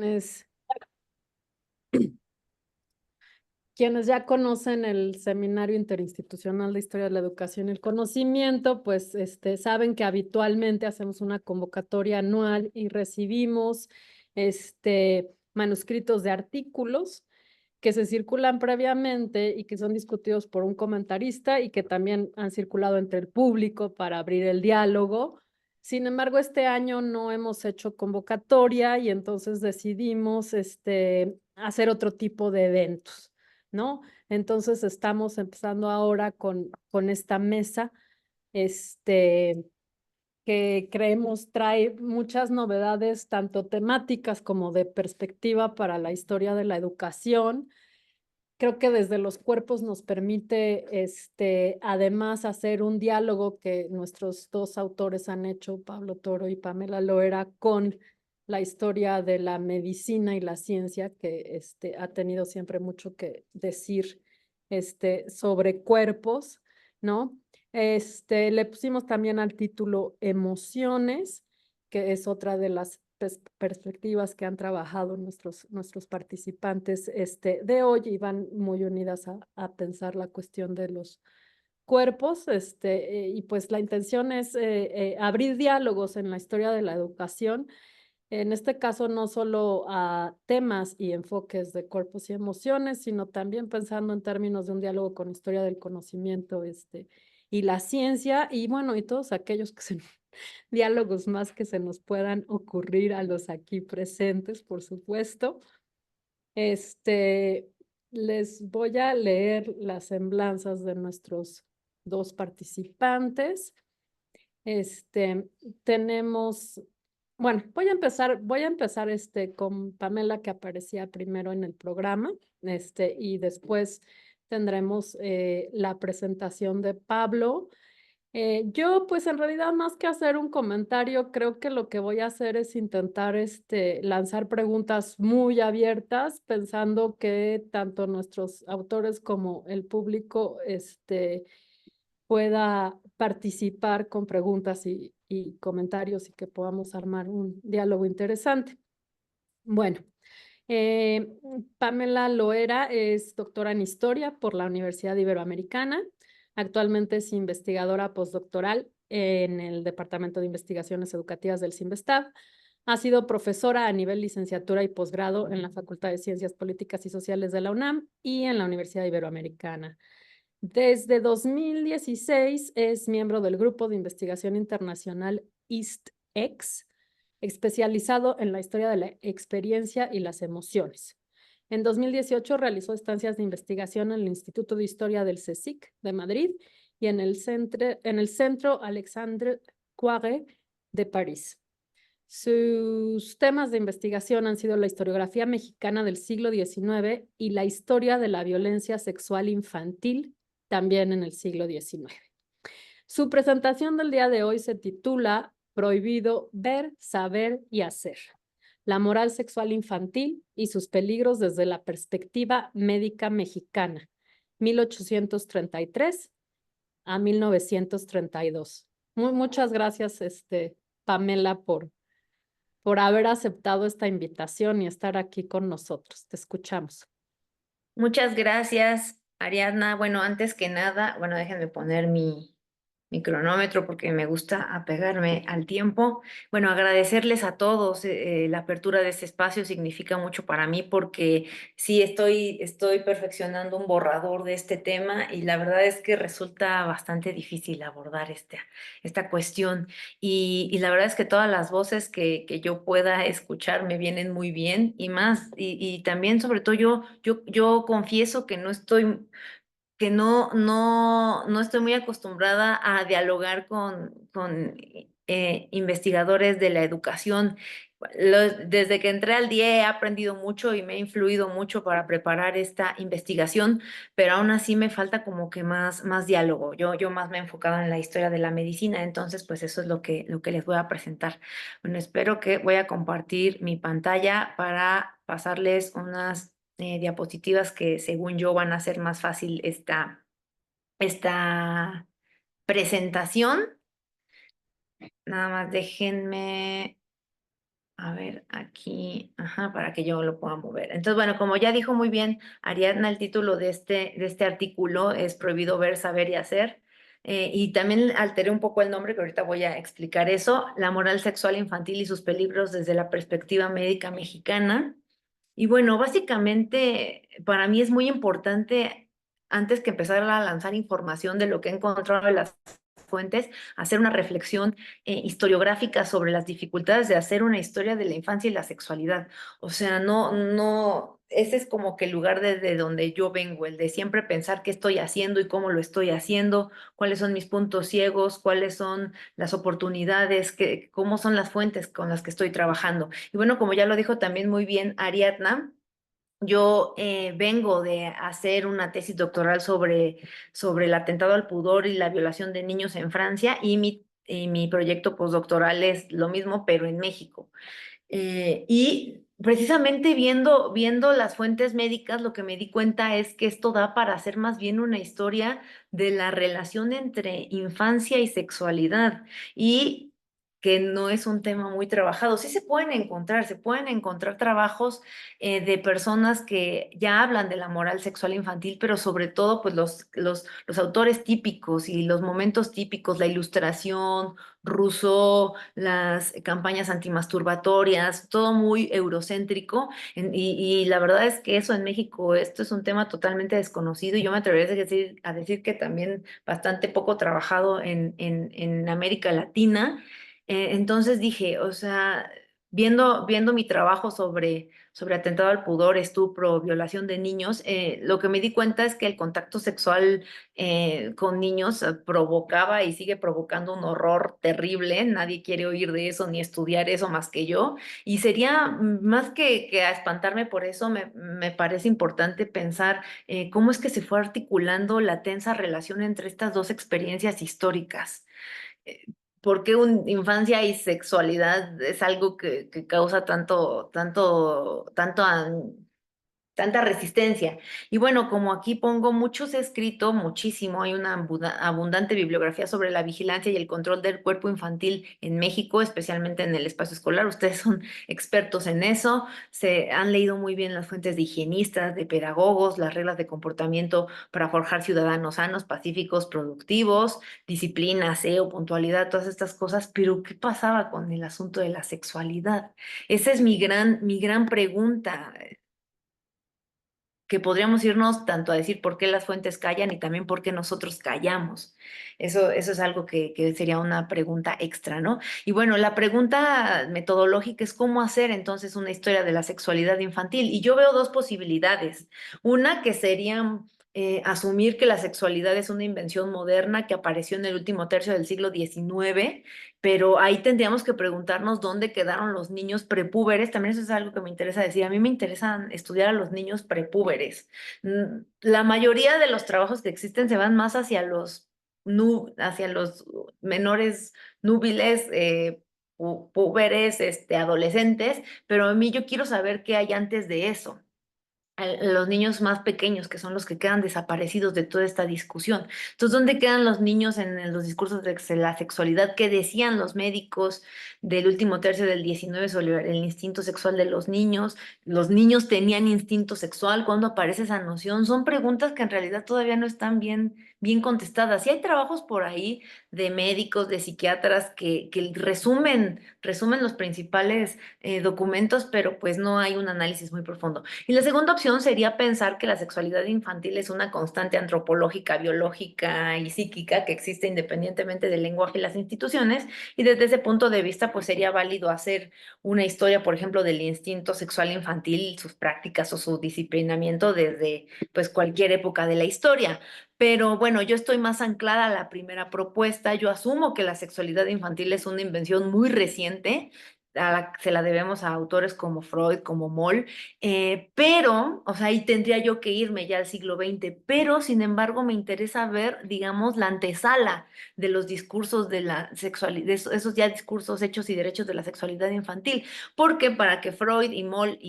Es- Quienes ya conocen el Seminario Interinstitucional de Historia de la Educación y el Conocimiento, pues saben que habitualmente hacemos una convocatoria anual y recibimos manuscritos de artículos que se circulan previamente y que son discutidos por un comentarista y que también han circulado entre el público para abrir el diálogo. Sin embargo, este año no hemos hecho convocatoria y entonces decidimos hacer otro tipo de eventos, ¿no? Entonces estamos empezando ahora con esta mesa, que creemos trae muchas novedades, tanto temáticas como de perspectiva para la historia de la educación. Creo que desde los cuerpos nos permite, además, hacer un diálogo que nuestros dos autores han hecho, Pablo Toro y Pamela Loera, con la historia de la medicina y la ciencia, que ha tenido siempre mucho que decir sobre cuerpos, ¿no? Le pusimos también al título Emociones, que es otra de las perspectivas que han trabajado nuestros participantes de hoy y van muy unidas a pensar la cuestión de los cuerpos, y pues la intención es abrir diálogos en la historia de la educación, en este caso no solo a temas y enfoques de cuerpos y emociones, sino también pensando en términos de un diálogo con historia del conocimiento, y la ciencia, y bueno, y todos aquellos que se diálogos más que se nos puedan ocurrir a los aquí presentes, por supuesto. Este, Les voy a leer las semblanzas de nuestros dos participantes. Este, Tenemos, bueno, voy a empezar con Pamela, que aparecía primero en el programa, y después tendremos la presentación de Pablo. Yo, pues en realidad, más que hacer un comentario, creo que lo que voy a hacer es intentar lanzar preguntas muy abiertas, pensando que tanto nuestros autores como el público pueda participar con preguntas y comentarios y que podamos armar un diálogo interesante. Bueno, eh, Pamela Loera es doctora en Historia por la Universidad Iberoamericana. Actualmente es investigadora postdoctoral en el Departamento de Investigaciones Educativas del CIMBESTAB. Ha sido profesora a nivel licenciatura y posgrado en la Facultad de Ciencias Políticas y Sociales de la UNAM y en la Universidad Iberoamericana. Desde 2016 es miembro del Grupo de Investigación Internacional EAST-X, especializado en la historia de la experiencia y las emociones. En 2018 realizó estancias de investigación en el Instituto de Historia del CSIC de Madrid y en el Centro Alexandre Coiré de París. Sus temas de investigación han sido la historiografía mexicana del siglo XIX y la historia de la violencia sexual infantil, también en el siglo XIX. Su presentación del día de hoy se titula Prohibido ver, saber y hacer: la moral sexual infantil y sus peligros desde la perspectiva médica mexicana, 1833 a 1932. Muchas gracias, Pamela, por haber aceptado esta invitación y estar aquí con nosotros. Te escuchamos. Muchas gracias, Ariadna. Bueno, antes que nada, bueno, déjenme poner mi cronómetro porque me gusta apegarme al tiempo. Bueno, agradecerles a todos. La apertura de este espacio significa mucho para mí porque sí estoy perfeccionando un borrador de este tema y la verdad es que resulta bastante difícil abordar esta cuestión. Y la verdad es que todas las voces que yo pueda escuchar me vienen muy bien y más, y también sobre todo yo confieso que no estoy muy acostumbrada a dialogar con investigadores de la educación. Desde que entré al DIE he aprendido mucho y me ha influido mucho para preparar esta investigación, pero aún así me falta como que más diálogo. Yo más me he enfocado en la historia de la medicina, entonces pues eso es lo que les voy a presentar. Bueno, espero que voy a compartir mi pantalla para pasarles unas diapositivas que según yo van a hacer más fácil esta presentación. Nada más déjenme A ver, aquí, ajá, para que yo lo pueda mover. Entonces, bueno, como ya dijo muy bien Ariadna, el título de este artículo es Prohibido ver, saber y hacer. Y también alteré un poco el nombre, que ahorita voy a explicar eso, La moral sexual infantil y sus peligros desde la perspectiva médica mexicana. Y bueno, básicamente para mí es muy importante, antes que empezar a lanzar información de lo que he encontrado en las fuentes, hacer una reflexión historiográfica sobre las dificultades de hacer una historia de la infancia y la sexualidad. O sea, ese es como que el lugar desde donde yo vengo, el de siempre pensar qué estoy haciendo y cómo lo estoy haciendo, cuáles son mis puntos ciegos, cuáles son las oportunidades, cómo son las fuentes con las que estoy trabajando. Y bueno, como ya lo dijo también muy bien Ariadna, yo vengo de hacer una tesis doctoral sobre el atentado al pudor y la violación de niños en Francia y mi proyecto postdoctoral es lo mismo, pero en México. Y precisamente viendo las fuentes médicas, lo que me di cuenta es que esto da para hacer más bien una historia de la relación entre infancia y sexualidad y que no es un tema muy trabajado. Sí se pueden encontrar trabajos de personas que ya hablan de la moral sexual infantil, pero sobre todo pues los autores típicos y los momentos típicos, la ilustración, Rousseau, las campañas antimasturbatorias, todo muy eurocéntrico. Y la verdad es que eso en México, esto es un tema totalmente desconocido y yo me atrevería a decir que también bastante poco trabajado en América Latina. Entonces dije, o sea, viendo mi trabajo sobre atentado al pudor, estupro, violación de niños, lo que me di cuenta es que el contacto sexual con niños provocaba y sigue provocando un horror terrible. Nadie quiere oír de eso ni estudiar eso más que yo. Y sería más que a espantarme por eso, me parece importante pensar cómo es que se fue articulando la tensa relación entre estas dos experiencias históricas. eh, ¿Por qué infancia y sexualidad es algo que causa tanta resistencia? Y bueno, como aquí pongo, mucho se ha escrito, muchísimo, hay una abundante bibliografía sobre la vigilancia y el control del cuerpo infantil en México, especialmente en el espacio escolar. Ustedes son expertos en eso, se han leído muy bien las fuentes de higienistas, de pedagogos, las reglas de comportamiento para forjar ciudadanos sanos, pacíficos, productivos, disciplina, aseo, puntualidad, todas estas cosas. Pero ¿qué pasaba con el asunto de la sexualidad? Esa es mi gran pregunta, que podríamos irnos tanto a decir por qué las fuentes callan y también por qué nosotros callamos. Eso es algo que sería una pregunta extra, ¿no? Y bueno, la pregunta metodológica es cómo hacer entonces una historia de la sexualidad infantil. Y yo veo dos posibilidades. Una que sería asumir que la sexualidad es una invención moderna que apareció en el último tercio del siglo XIX, pero ahí tendríamos que preguntarnos dónde quedaron los niños prepúberes. También eso es algo que me interesa decir. A mí me interesa estudiar a los niños prepúberes. La mayoría de los trabajos que existen se van más hacia los menores núbiles, púberes, adolescentes, pero a mí yo quiero saber qué hay antes de eso, los niños más pequeños, que son los que quedan desaparecidos de toda esta discusión. Entonces, ¿dónde quedan los niños en los discursos de la sexualidad? ¿Qué decían los médicos del último tercio del XIX sobre el instinto sexual de los niños? ¿Los niños tenían instinto sexual? ¿Cuándo aparece esa noción? Son preguntas que en realidad todavía no están bien contestadas. Y hay trabajos por ahí de médicos, de psiquiatras que resumen los principales documentos, pero pues no hay un análisis muy profundo. Y la segunda opción sería pensar que la sexualidad infantil es una constante antropológica, biológica y psíquica que existe independientemente del lenguaje y las instituciones. Y desde ese punto de vista, pues sería válido hacer una historia, por ejemplo, del instinto sexual infantil, sus prácticas o su disciplinamiento desde pues cualquier época de la historia. Pero bueno, yo estoy más anclada a la primera propuesta. Yo asumo que la sexualidad infantil es una invención muy reciente, se la debemos a autores como Freud, como Moll, pero, o sea, ahí tendría yo que irme ya al siglo XX, pero sin embargo me interesa ver, digamos, la antesala de los discursos de la sexualidad, de esos ya discursos hechos y derechos de la sexualidad infantil, porque para que Freud y Moll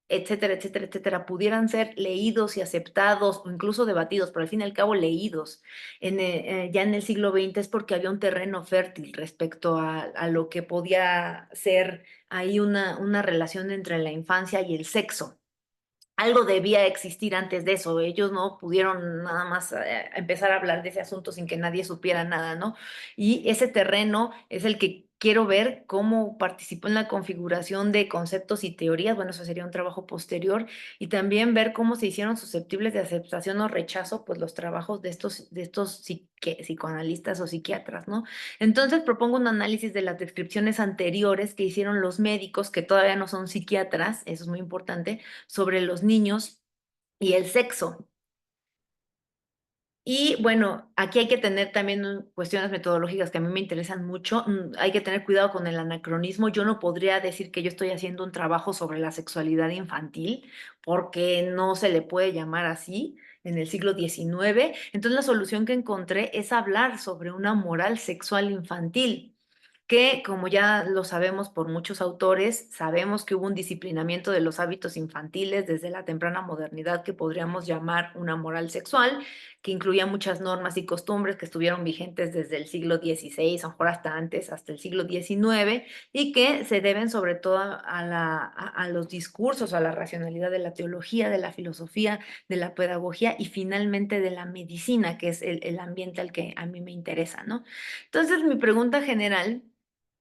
etcétera, etcétera, etcétera, pudieran ser leídos y aceptados o incluso debatidos, pero al fin y al cabo leídos ya en el siglo XX es porque había un terreno fértil respecto a lo que podía ser ahí una relación entre la infancia y el sexo. Algo debía existir antes de eso. Ellos no pudieron nada más empezar a hablar de ese asunto sin que nadie supiera nada, ¿no? Y ese terreno es el que quiero ver cómo participó en la configuración de conceptos y teorías. Bueno, eso sería un trabajo posterior. Y también ver cómo se hicieron susceptibles de aceptación o rechazo, pues los trabajos de estos psicoanalistas o psiquiatras, ¿no? Entonces propongo un análisis de las descripciones anteriores que hicieron los médicos, que todavía no son psiquiatras, eso es muy importante, sobre los niños y el sexo. Y bueno, aquí hay que tener también cuestiones metodológicas que a mí me interesan mucho. Hay que tener cuidado con el anacronismo. Yo no podría decir que yo estoy haciendo un trabajo sobre la sexualidad infantil, porque no se le puede llamar así en el siglo XIX. Entonces la solución que encontré es hablar sobre una moral sexual infantil, que como ya lo sabemos por muchos autores, sabemos que hubo un disciplinamiento de los hábitos infantiles desde la temprana modernidad que podríamos llamar una moral sexual, que incluía muchas normas y costumbres que estuvieron vigentes desde el siglo XVI, a lo mejor hasta antes, hasta el siglo XIX, y que se deben sobre todo a los discursos, a la racionalidad de la teología, de la filosofía, de la pedagogía y finalmente de la medicina, que es el ambiente al que a mí me interesa, ¿no? Entonces, mi pregunta general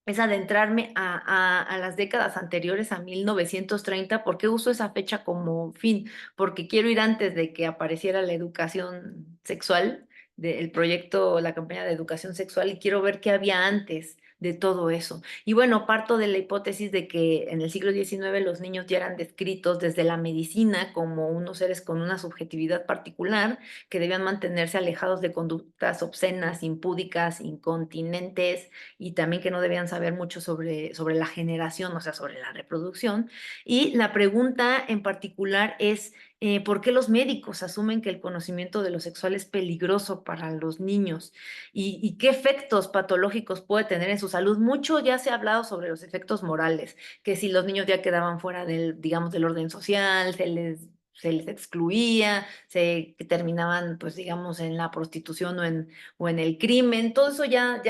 es adentrarme a las décadas anteriores a 1930. ¿Por qué uso esa fecha como fin? Porque quiero ir antes de que apareciera la educación sexual, del proyecto, la campaña de educación sexual, y quiero ver qué había antes de todo eso. Y bueno, parto de la hipótesis de que en el siglo XIX los niños ya eran descritos desde la medicina como unos seres con una subjetividad particular, que debían mantenerse alejados de conductas obscenas, impúdicas, incontinentes, y también que no debían saber mucho sobre la generación, o sea, sobre la reproducción. Y la pregunta en particular es, ¿por qué los médicos asumen que el conocimiento de lo sexual es peligroso para los niños? ¿Y qué efectos patológicos puede tener en su salud? Mucho ya se ha hablado sobre los efectos morales, que si los niños ya quedaban fuera del, digamos, del orden social, se les excluía, se terminaban, pues digamos, en la prostitución o en el crimen. Todo eso ya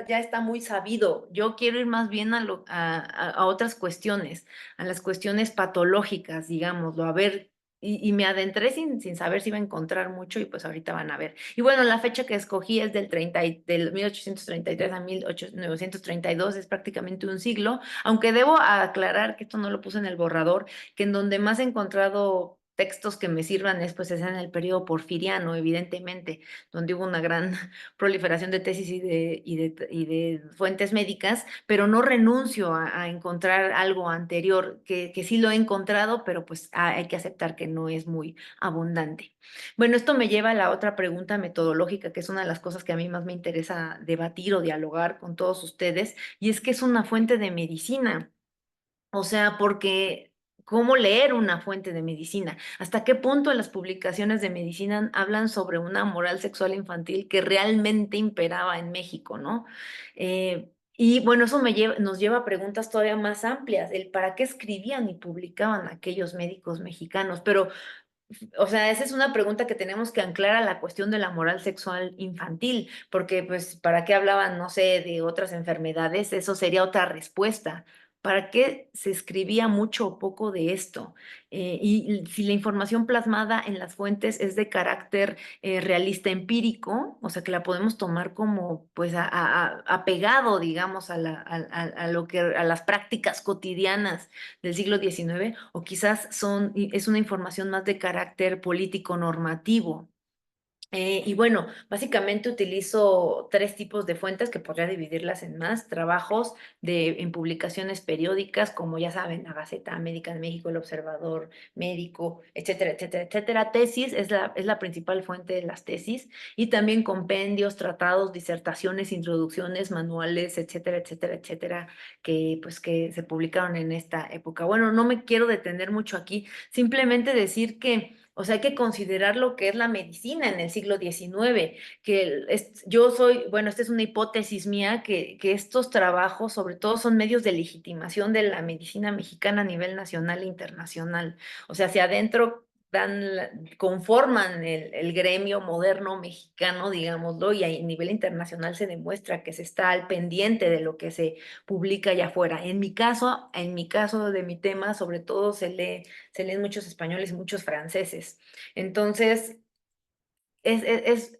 está muy sabido. Yo quiero ir más bien a otras cuestiones, a las cuestiones patológicas, digámoslo, a ver. Y me adentré sin saber si iba a encontrar mucho, y pues ahorita van a ver. Y bueno, la fecha que escogí es del 1833 a 1932, es prácticamente un siglo, aunque debo aclarar que esto no lo puse en el borrador, que en donde más he encontrado textos que me sirvan es en el periodo porfiriano, evidentemente, donde hubo una gran proliferación de tesis y de fuentes médicas, pero no renuncio a encontrar algo anterior, que sí lo he encontrado, pero pues hay que aceptar que no es muy abundante. Bueno, esto me lleva a la otra pregunta metodológica, que es una de las cosas que a mí más me interesa debatir o dialogar con todos ustedes, y es que es una fuente de medicina. O sea, porque ¿cómo leer una fuente de medicina? ¿Hasta qué punto las publicaciones de medicina hablan sobre una moral sexual infantil que realmente imperaba en México, ¿no? Y bueno, eso nos lleva a preguntas todavía más amplias, el para qué escribían y publicaban aquellos médicos mexicanos. Pero o sea, esa es una pregunta que tenemos que anclar a la cuestión de la moral sexual infantil, porque pues, ¿para qué hablaban, no sé, de otras enfermedades? Eso sería otra respuesta. ¿Para qué se escribía mucho o poco de esto? Y si la información plasmada en las fuentes es de carácter realista empírico, o sea, que la podemos tomar como, pues, apegado, digamos, a las prácticas cotidianas del siglo XIX, o quizás es una información más de carácter político normativo. Y bueno, básicamente utilizo tres tipos de fuentes que podría dividirlas en más: trabajos en publicaciones periódicas, como ya saben, la Gaceta Médica de México, el Observador Médico, etcétera, etcétera, etcétera. Tesis es la principal fuente de las tesis, y también compendios, tratados, disertaciones, introducciones, manuales, etcétera, etcétera, etcétera, que se publicaron en esta época. Bueno, no me quiero detener mucho aquí, simplemente decir que O sea, hay que considerar lo que es la medicina en el siglo XIX, bueno, esta es una hipótesis mía, que estos trabajos sobre todo son medios de legitimación de la medicina mexicana a nivel nacional e internacional. O sea, hacia adentro conforman el gremio moderno mexicano, digámoslo, y a nivel internacional se demuestra que se está al pendiente de lo que se publica allá afuera. En mi caso de mi tema, sobre todo se leen muchos españoles y muchos franceses. Entonces,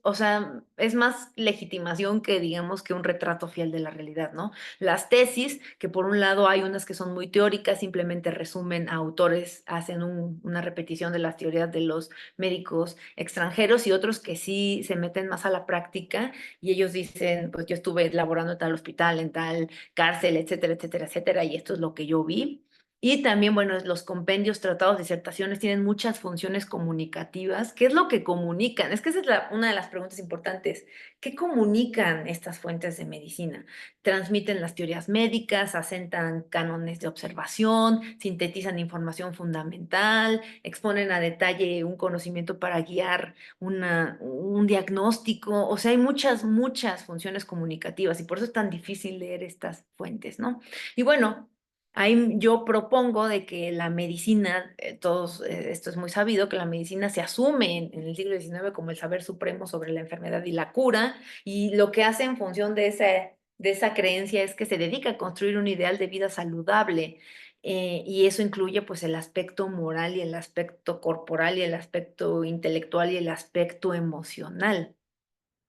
o sea, es más legitimación que digamos que un retrato fiel de la realidad, ¿no? Las tesis, que por un lado hay unas que son muy teóricas, simplemente resumen a autores, hacen una repetición de las teorías de los médicos extranjeros, y otros que sí se meten más a la práctica y ellos dicen, pues yo estuve laborando en tal hospital, en tal cárcel, etcétera, etcétera, etcétera, y esto es lo que yo vi. Y también, bueno, los compendios, tratados, disertaciones tienen muchas funciones comunicativas. ¿Qué es lo que comunican? Es que esa es una de las preguntas importantes. ¿Qué comunican estas fuentes de medicina? Transmiten las teorías médicas, asentan cánones de observación, sintetizan información fundamental, exponen a detalle un conocimiento para guiar un diagnóstico. O sea, hay muchas, muchas funciones comunicativas y por eso es tan difícil leer estas fuentes, ¿no? Y bueno. Ahí yo propongo de que la medicina, esto es muy sabido, que la medicina se asume en el siglo XIX como el saber supremo sobre la enfermedad y la cura, y lo que hace en función de esa creencia es que se dedica a construir un ideal de vida saludable, y eso incluye pues el aspecto moral y el aspecto corporal y el aspecto intelectual y el aspecto emocional.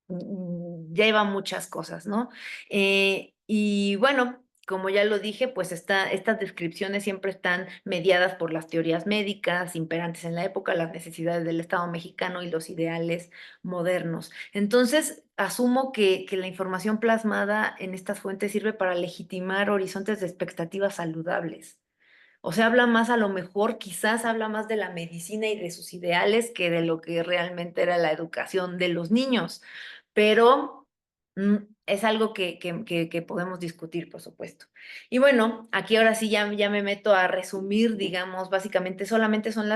Lleva muchas cosas, ¿no? Y bueno, como ya lo dije, pues estas descripciones siempre están mediadas por las teorías médicas imperantes en la época, las necesidades del Estado mexicano y los ideales modernos. Entonces, asumo que la información plasmada en estas fuentes sirve para legitimar horizontes de expectativas saludables. O sea, habla más, a lo mejor, quizás habla más de la medicina y de sus ideales que de lo que realmente era la educación de los niños. Pero es algo que podemos discutir, por supuesto. Y bueno, aquí ahora sí ya me meto a resumir, digamos, básicamente solamente son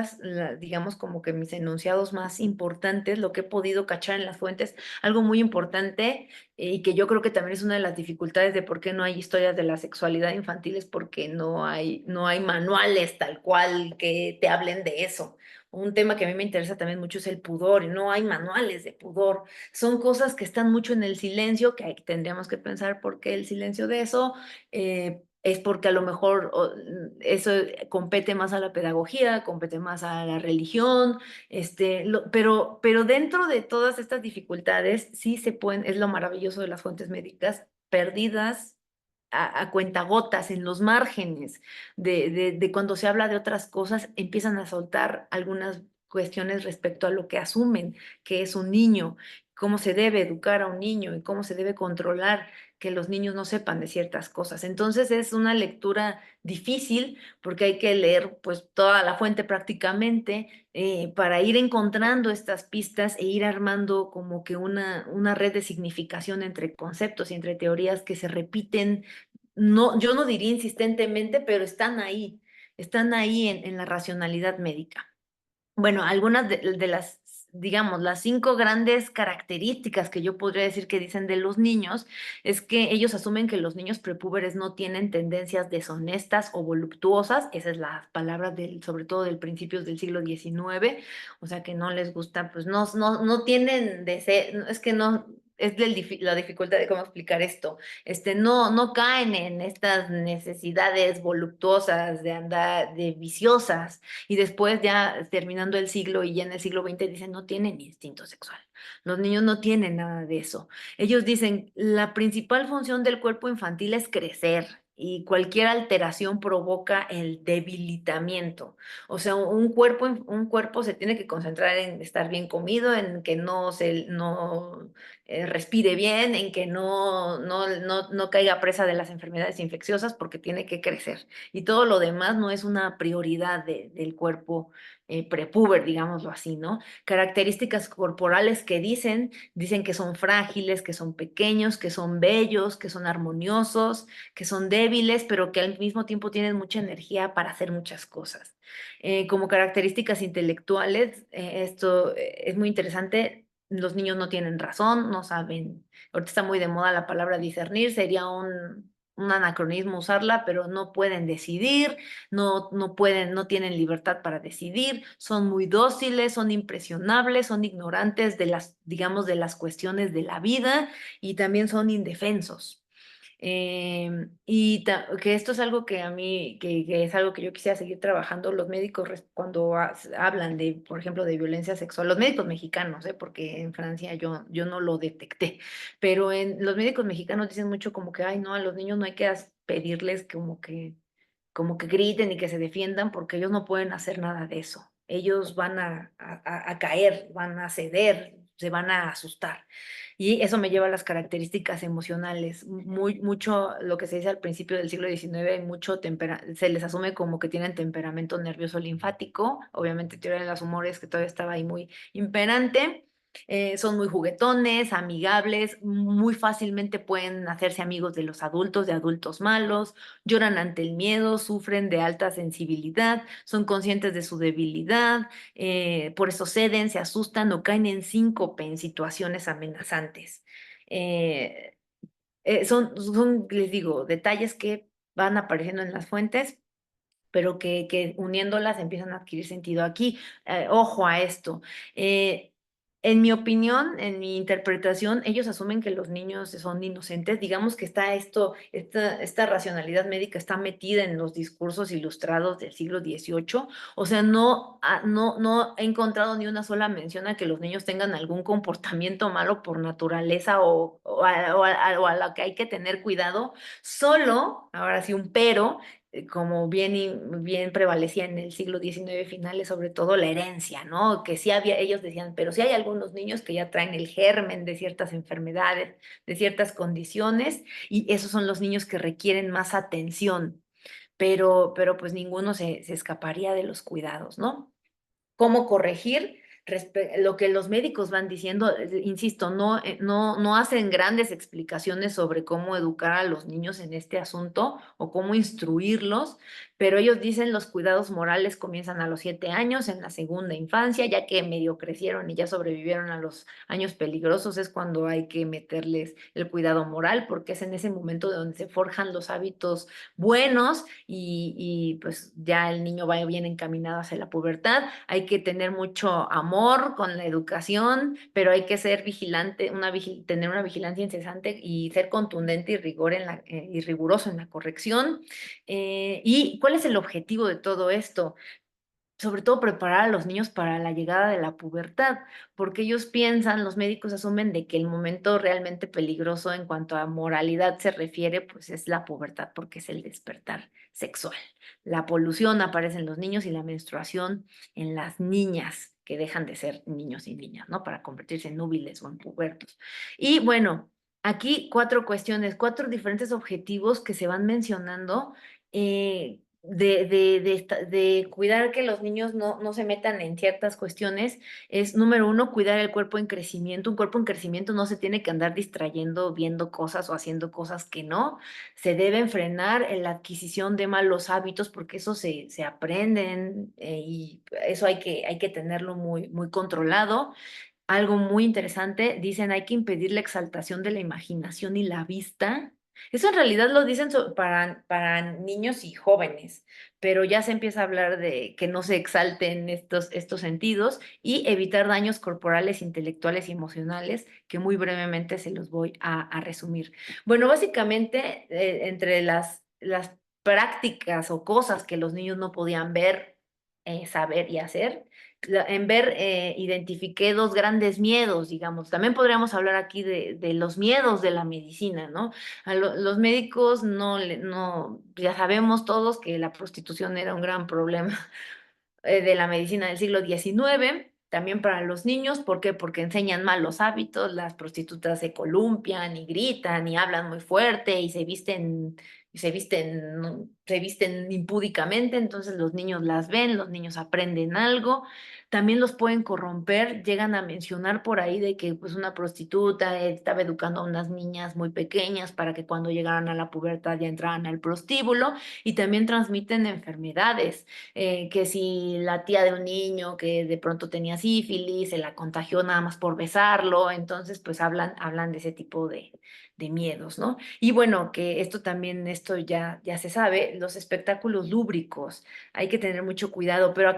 digamos, como que mis enunciados más importantes, lo que he podido cachar en las fuentes. Algo muy importante, y que yo creo que también es una de las dificultades de por qué no hay historias de la sexualidad infantil, es porque no hay manuales tal cual que te hablen de eso. Un tema que a mí me interesa también mucho es el pudor, y no hay manuales de pudor. Son cosas que están mucho en el silencio, que tendríamos que pensar por qué el silencio de eso. Es porque a lo mejor eso compete más a la pedagogía, compete más a la religión, pero dentro de todas estas dificultades, sí se pueden, es lo maravilloso de las fuentes médicas, perdidas a cuentagotas, en los márgenes de cuando se habla de otras cosas, empiezan a soltar algunas cuestiones respecto a lo que asumen que es un niño, cómo se debe educar a un niño y cómo se debe controlar que los niños no sepan de ciertas cosas. Entonces es una lectura difícil porque hay que leer pues toda la fuente prácticamente, para ir encontrando estas pistas e ir armando como que una red de significación entre conceptos y entre teorías que se repiten. No, yo no diría insistentemente, pero están ahí en la racionalidad médica. Bueno, algunas de las, digamos, las 5 grandes características que yo podría decir que dicen de los niños es que ellos asumen que los niños prepúberes no tienen tendencias deshonestas o voluptuosas. Esa es la palabra sobre todo del principios del siglo XIX. O sea, que no les gusta, pues no tienen deseo, es que no, es la dificultad de cómo explicar esto. No caen en estas necesidades voluptuosas de andar, de viciosas, y después ya terminando el siglo y ya en el siglo XX dicen no tienen instinto sexual. Los niños no tienen nada de eso. Ellos dicen la principal función del cuerpo infantil es crecer, y cualquier alteración provoca el debilitamiento. O sea, un cuerpo se tiene que concentrar en estar bien comido, en que no respire bien, en que no caiga presa de las enfermedades infecciosas, porque tiene que crecer, y todo lo demás no es una prioridad del cuerpo prepuber, digámoslo así, ¿no? Características corporales que dicen que son frágiles, que son pequeños, que son bellos, que son armoniosos, que son débiles, pero que al mismo tiempo tienen mucha energía para hacer muchas cosas. Como características intelectuales, esto es muy interesante. Los niños no tienen razón, no saben. Ahorita está muy de moda la palabra discernir, sería un anacronismo usarla, pero no pueden decidir, no pueden, no tienen libertad para decidir, son muy dóciles, son impresionables, son ignorantes de las, digamos, de las cuestiones de la vida y también son indefensos. Que esto es algo que a mí, que es algo que yo quisiera seguir trabajando. Los médicos cuando hablan de, por ejemplo, de violencia sexual, los médicos mexicanos, porque en Francia yo no lo detecté, pero los médicos mexicanos dicen mucho como que, ay, no, a los niños no hay que pedirles como que griten y que se defiendan porque ellos no pueden hacer nada de eso. Ellos van a caer, van a ceder, se van a asustar. Y eso me lleva a las características emocionales. Mucho lo que se dice al principio del siglo XIX, se les asume como que tienen temperamento nervioso linfático. Obviamente, teoría de los humores que todavía estaba ahí muy imperante. Son muy juguetones, amigables, muy fácilmente pueden hacerse amigos de adultos malos, lloran ante el miedo, sufren de alta sensibilidad, son conscientes de su debilidad, por eso ceden, se asustan o caen en síncope en situaciones amenazantes. Eh, les digo, detalles que van apareciendo en las fuentes, pero que uniéndolas empiezan a adquirir sentido aquí. Ojo a esto. Eh, en mi opinión, en mi interpretación, ellos asumen que los niños son inocentes. Digamos que esta racionalidad médica está metida en los discursos ilustrados del siglo XVIII. O sea, no he encontrado ni una sola mención a que los niños tengan algún comportamiento malo por naturaleza o a lo que hay que tener cuidado. Solo, ahora sí, un pero como bien prevalecía en el siglo XIX finales, sobre todo la herencia, ¿no? Que sí había, ellos decían, pero sí hay algunos niños que ya traen el germen de ciertas enfermedades, de ciertas condiciones, y esos son los niños que requieren más atención, pero pues ninguno se escaparía de los cuidados, ¿no? Cómo corregir lo que los médicos van diciendo, insisto, no hacen grandes explicaciones sobre cómo educar a los niños en este asunto o cómo instruirlos, pero ellos dicen los cuidados morales comienzan a los 7 años, en la segunda infancia, ya que medio crecieron y ya sobrevivieron a los años peligrosos, es cuando hay que meterles el cuidado moral, porque es en ese momento de donde se forjan los hábitos buenos y pues ya el niño va bien encaminado hacia la pubertad. Hay que tener mucho amor con la educación, pero hay que ser vigilante, tener una vigilancia incesante y ser contundente y riguroso en la corrección. ¿Y cuál es el objetivo de todo esto? Sobre todo preparar a los niños para la llegada de la pubertad, porque ellos piensan, los médicos asumen de que el momento realmente peligroso en cuanto a moralidad se refiere, pues es la pubertad, porque es el despertar sexual. La polución aparece en los niños y la menstruación en las niñas, que dejan de ser niños y niñas, ¿no? Para convertirse en núbiles o en pubertos. Y bueno, aquí 4 cuestiones, 4 diferentes objetivos que se van mencionando. De cuidar que los niños no se metan en ciertas cuestiones es, número uno, cuidar el cuerpo en crecimiento. Un cuerpo en crecimiento no se tiene que andar distrayendo, viendo cosas o haciendo cosas que no. Se deben frenar en la adquisición de malos hábitos porque eso se aprenden y eso hay que tenerlo muy, muy controlado. Algo muy interesante, dicen hay que impedir la exaltación de la imaginación y la vista. Eso en realidad lo dicen para niños y jóvenes, pero ya se empieza a hablar de que no se exalten estos sentidos y evitar daños corporales, intelectuales y emocionales, que muy brevemente se los voy a resumir. Bueno, básicamente, entre las prácticas o cosas que los niños no podían ver, saber y hacer, en ver, identifiqué 2 grandes miedos, digamos. También podríamos hablar aquí de los miedos de la medicina, ¿no? Los médicos ya sabemos todos que la prostitución era un gran problema de la medicina del siglo XIX, también para los niños. ¿Por qué? Porque enseñan malos hábitos, las prostitutas se columpian y gritan y hablan muy fuerte y se visten se visten impúdicamente, entonces los niños las ven, los niños aprenden algo, también los pueden corromper, llegan a mencionar por ahí de que pues una prostituta estaba educando a unas niñas muy pequeñas para que cuando llegaran a la pubertad ya entraran al prostíbulo y también transmiten enfermedades, que si la tía de un niño que de pronto tenía sífilis, se la contagió nada más por besarlo, entonces pues hablan de ese tipo de miedos, ¿no? Y bueno, que esto también, esto ya se sabe, los espectáculos lúbricos, hay que tener mucho cuidado, pero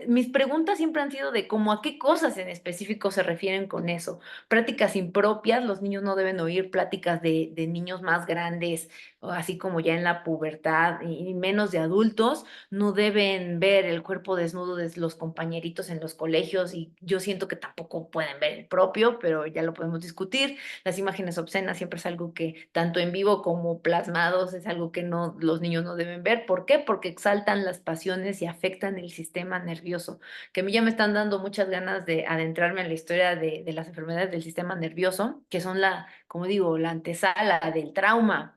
mis preguntas siempre han sido de cómo a qué cosas en específico se refieren con eso. Prácticas impropias, los niños no deben oír pláticas de niños más grandes, o así como ya en la pubertad, y menos de adultos, no deben ver el cuerpo desnudo de los compañeritos en los colegios, y yo siento que tampoco pueden ver el propio, pero ya lo podemos discutir. Las imágenes obscenas siempre es algo que, tanto en vivo como plasmados, es algo que no, los niños no deben ver. ¿Por qué? Porque exaltan las pasiones y afectan el sistema nervioso, que a mí ya me están dando muchas ganas de adentrarme en la historia de las enfermedades del sistema nervioso, que son como digo, la antesala del trauma.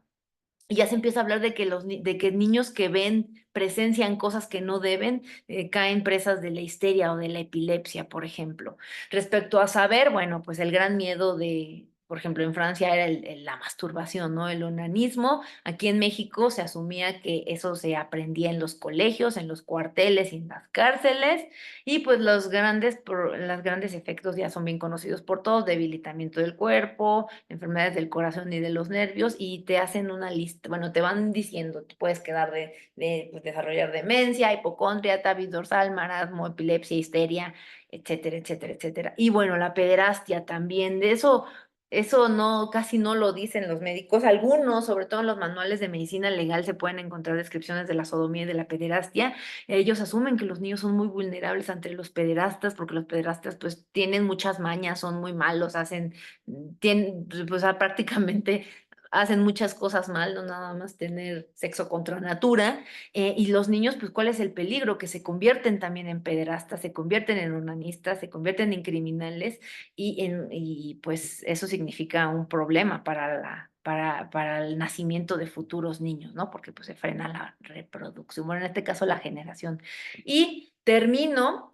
Y ya se empieza a hablar de que de que niños que ven, presencian cosas que no deben, caen presas de la histeria o de la epilepsia, por ejemplo. Respecto a saber, bueno, pues el gran miedo por ejemplo, en Francia era la masturbación, ¿no? El onanismo. Aquí en México se asumía que eso se aprendía en los colegios, en los cuarteles y en las cárceles. Y pues los grandes efectos ya son bien conocidos por todos: debilitamiento del cuerpo, enfermedades del corazón y de los nervios, y te hacen una lista, bueno, te van diciendo, te puedes quedar pues, desarrollar demencia, hipocondria, tabique dorsal, marasmo, epilepsia, histeria, etcétera, etcétera, etcétera. Y bueno, la pederastia también, de eso no, casi no lo dicen los médicos. Algunos, sobre todo en los manuales de medicina legal, se pueden encontrar descripciones de la sodomía y de la pederastia. Ellos asumen que los niños son muy vulnerables ante los pederastas, porque los pederastas pues tienen muchas mañas, son muy malos, pues prácticamente hacen muchas cosas mal, no nada más tener sexo contra natura. Y los niños, pues, ¿cuál es el peligro? Que se convierten también en pederastas, se convierten en onanistas, se convierten en criminales, y pues eso significa un problema para el nacimiento de futuros niños, ¿no? Porque pues se frena la reproducción, bueno, en este caso la generación. Y termino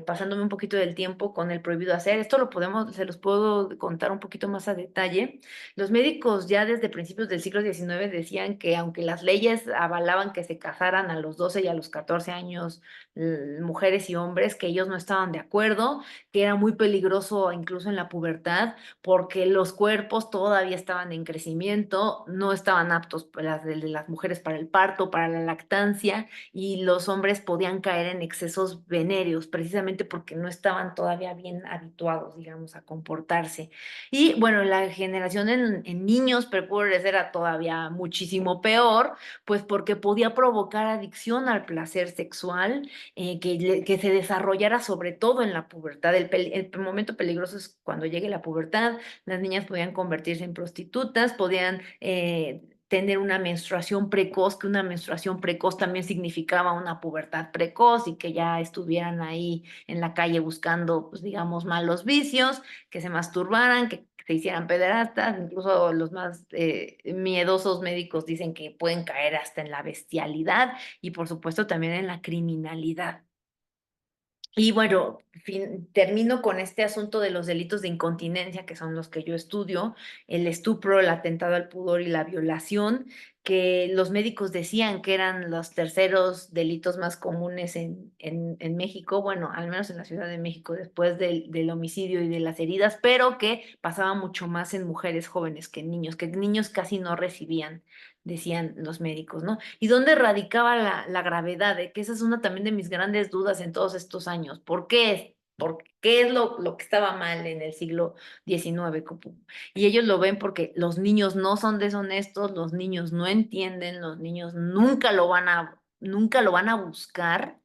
pasándome un poquito del tiempo con el prohibido hacer. Esto se los puedo contar un poquito más a detalle. Los médicos ya desde principios del siglo XIX decían que aunque las leyes avalaban que se casaran a los 12 y a los 14 años, mujeres y hombres, que ellos no estaban de acuerdo, que era muy peligroso incluso en la pubertad, porque los cuerpos todavía estaban en crecimiento, no estaban aptos de las mujeres para el parto, para la lactancia, y los hombres podían caer en excesos venéreos, precisamente porque no estaban todavía bien habituados, digamos, a comportarse. Y bueno, la generación en niños prepuberes era todavía muchísimo peor, pues porque podía provocar adicción al placer sexual, que se desarrollara sobre todo en la pubertad. El momento peligroso es cuando llegue la pubertad. Las niñas podían convertirse en prostitutas, podían tener una menstruación precoz, que una menstruación precoz también significaba una pubertad precoz, y que ya estuvieran ahí en la calle buscando, pues digamos, malos vicios, que se masturbaran, que se hicieran pederastas. Incluso los más miedosos médicos dicen que pueden caer hasta en la bestialidad, y por supuesto también en la criminalidad. Y bueno, termino con este asunto de los delitos de incontinencia, que son los que yo estudio: el estupro, el atentado al pudor y la violación, que los médicos decían que eran los terceros delitos más comunes en México, bueno, al menos en la Ciudad de México, después del homicidio y de las heridas, pero que pasaba mucho más en mujeres jóvenes que niños casi no recibían, decían los médicos, ¿no? ¿Y dónde radicaba la gravedad? Que esa es una también de mis grandes dudas en todos estos años. ¿Por qué? ¿Por qué es lo que estaba mal en el siglo XIX? Y ellos lo ven porque los niños no son deshonestos, los niños no entienden, los niños nunca lo van a buscar,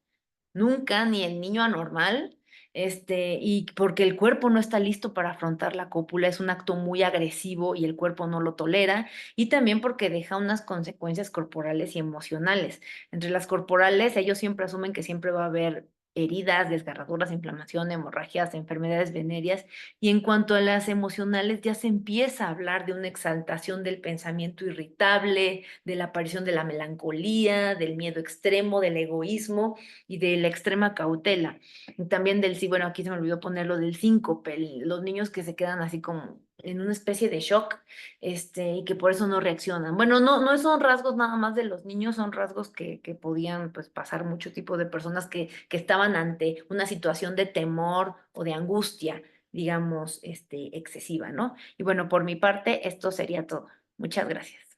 nunca, ni el niño anormal. Y porque el cuerpo no está listo para afrontar la cópula, es un acto muy agresivo y el cuerpo no lo tolera, y también porque deja unas consecuencias corporales y emocionales. Entre las corporales, ellos siempre asumen que siempre va a haber heridas, desgarraduras, inflamación, hemorragias, enfermedades venéreas. Y en cuanto a las emocionales, ya se empieza a hablar de una exaltación del pensamiento irritable, de la aparición de la melancolía, del miedo extremo, del egoísmo y de la extrema cautela. Y también del, sí, bueno, aquí se me olvidó ponerlo del síncope, los niños que se quedan así como en una especie de shock, y que por eso no reaccionan. Bueno, no son rasgos nada más de los niños, son rasgos que podían pues pasar mucho tipo de personas que estaban ante una situación de temor o de angustia, digamos, excesiva, ¿no? Y bueno, por mi parte, esto sería todo. Muchas gracias.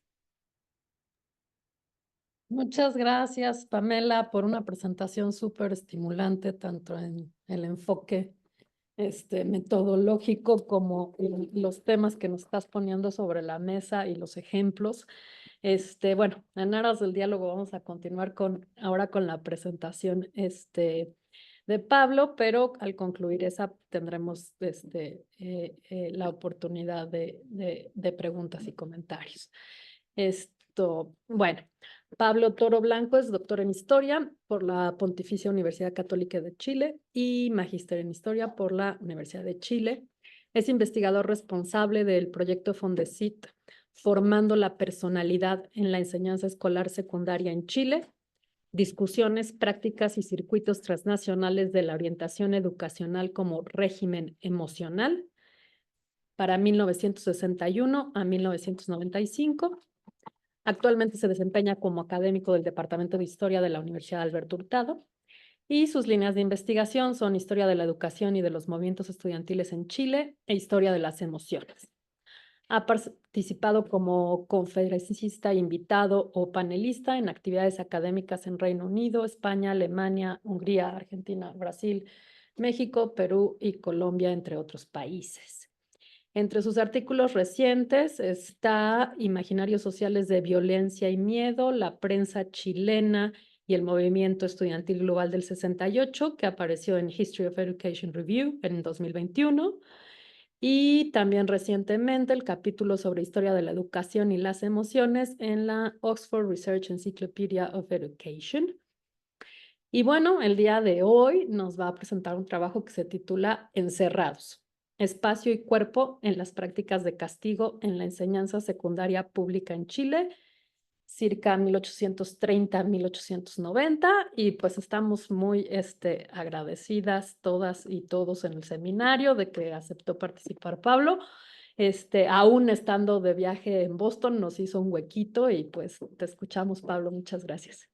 Muchas gracias, Pamela, por una presentación súper estimulante, tanto en el enfoque metodológico como en los temas que nos estás poniendo sobre la mesa y los ejemplos. Bueno, en aras del diálogo vamos a continuar ahora con la presentación de Pablo, pero al concluir esa tendremos la oportunidad de preguntas y comentarios. Bueno, Pablo Toro Blanco es doctor en Historia por la Pontificia Universidad Católica de Chile y magíster en Historia por la Universidad de Chile. Es investigador responsable del proyecto Fondesit, Formando la Personalidad en la Enseñanza Escolar Secundaria en Chile, discusiones, prácticas y circuitos transnacionales de la orientación educacional como régimen emocional para 1961 a 1995. Actualmente se desempeña como académico del Departamento de Historia de la Universidad Alberto Hurtado y sus líneas de investigación son Historia de la Educación y de los Movimientos Estudiantiles en Chile e Historia de las Emociones. Ha participado como conferencista invitado o panelista en actividades académicas en Reino Unido, España, Alemania, Hungría, Argentina, Brasil, México, Perú y Colombia, entre otros países. Entre sus artículos recientes está Imaginarios sociales de violencia y miedo, la prensa chilena y el movimiento estudiantil global del 68, que apareció en History of Education Review en 2021. Y también recientemente el capítulo sobre historia de la educación y las emociones en la Oxford Research Encyclopedia of Education. Y bueno, el día de hoy nos va a presentar un trabajo que se titula Encerrados, espacio y cuerpo en las prácticas de castigo en la enseñanza secundaria pública en Chile, circa 1830-1890, y pues estamos muy agradecidas todas y todos en el seminario de que aceptó participar Pablo. Aún estando de viaje en Boston, nos hizo un huequito y pues te escuchamos, Pablo. Muchas gracias.